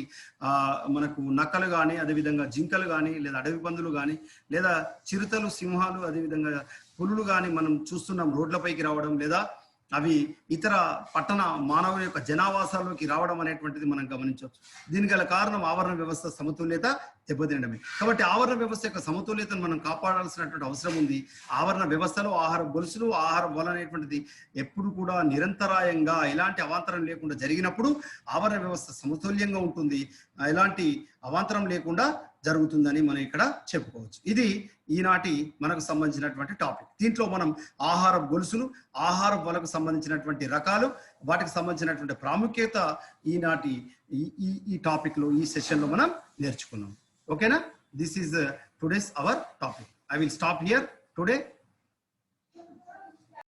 మనకు నక్కలు కానీ, అదేవిధంగా జింకలు కానీ, లేదా అడవి పందులు కానీ, లేదా చిరుతలు, సింహాలు, అదేవిధంగా పులులు కానీ మనం చూస్తున్నాం రోడ్లపైకి రావడం, లేదా అవి ఇతర పట్టణ మానవుల యొక్క జనావాసాల్లోకి రావడం అనేటువంటిది మనం గమనించవచ్చు. దీనికి గల కారణం ఆవరణ వ్యవస్థ సమతుల్యత దెబ్బతినడమే. కాబట్టి ఆవరణ వ్యవస్థ యొక్క సమతుల్యతను మనం కాపాడాల్సినటువంటి అవసరం ఉంది. ఆవరణ వ్యవస్థలో ఆహార గొలుసులు, ఆహార వల అనేటువంటిది ఎప్పుడు కూడా నిరంతరాయంగా ఎలాంటి అవాంతరం లేకుండా జరిగినప్పుడు ఆవరణ వ్యవస్థ సమతుల్యంగా ఉంటుంది, ఎలాంటి అవాంతరం లేకుండా జరుగుతుందని మనం ఇక్కడ చెప్పుకోవచ్చు. ఇది ఈనాటి మనకు సంబంధించినటువంటి టాపిక్. దీంట్లో మనం ఆహార గొలుసులు, ఆహార వలకు సంబంధించినటువంటి రకాలు, వాటికి సంబంధించినటువంటి ప్రాముఖ్యత ఈనాటి ఈ టాపిక్ లో, ఈ సెషన్ లో మనం నేర్చుకున్నాం. ఓకేనా? This is today's our topic. I will stop here today.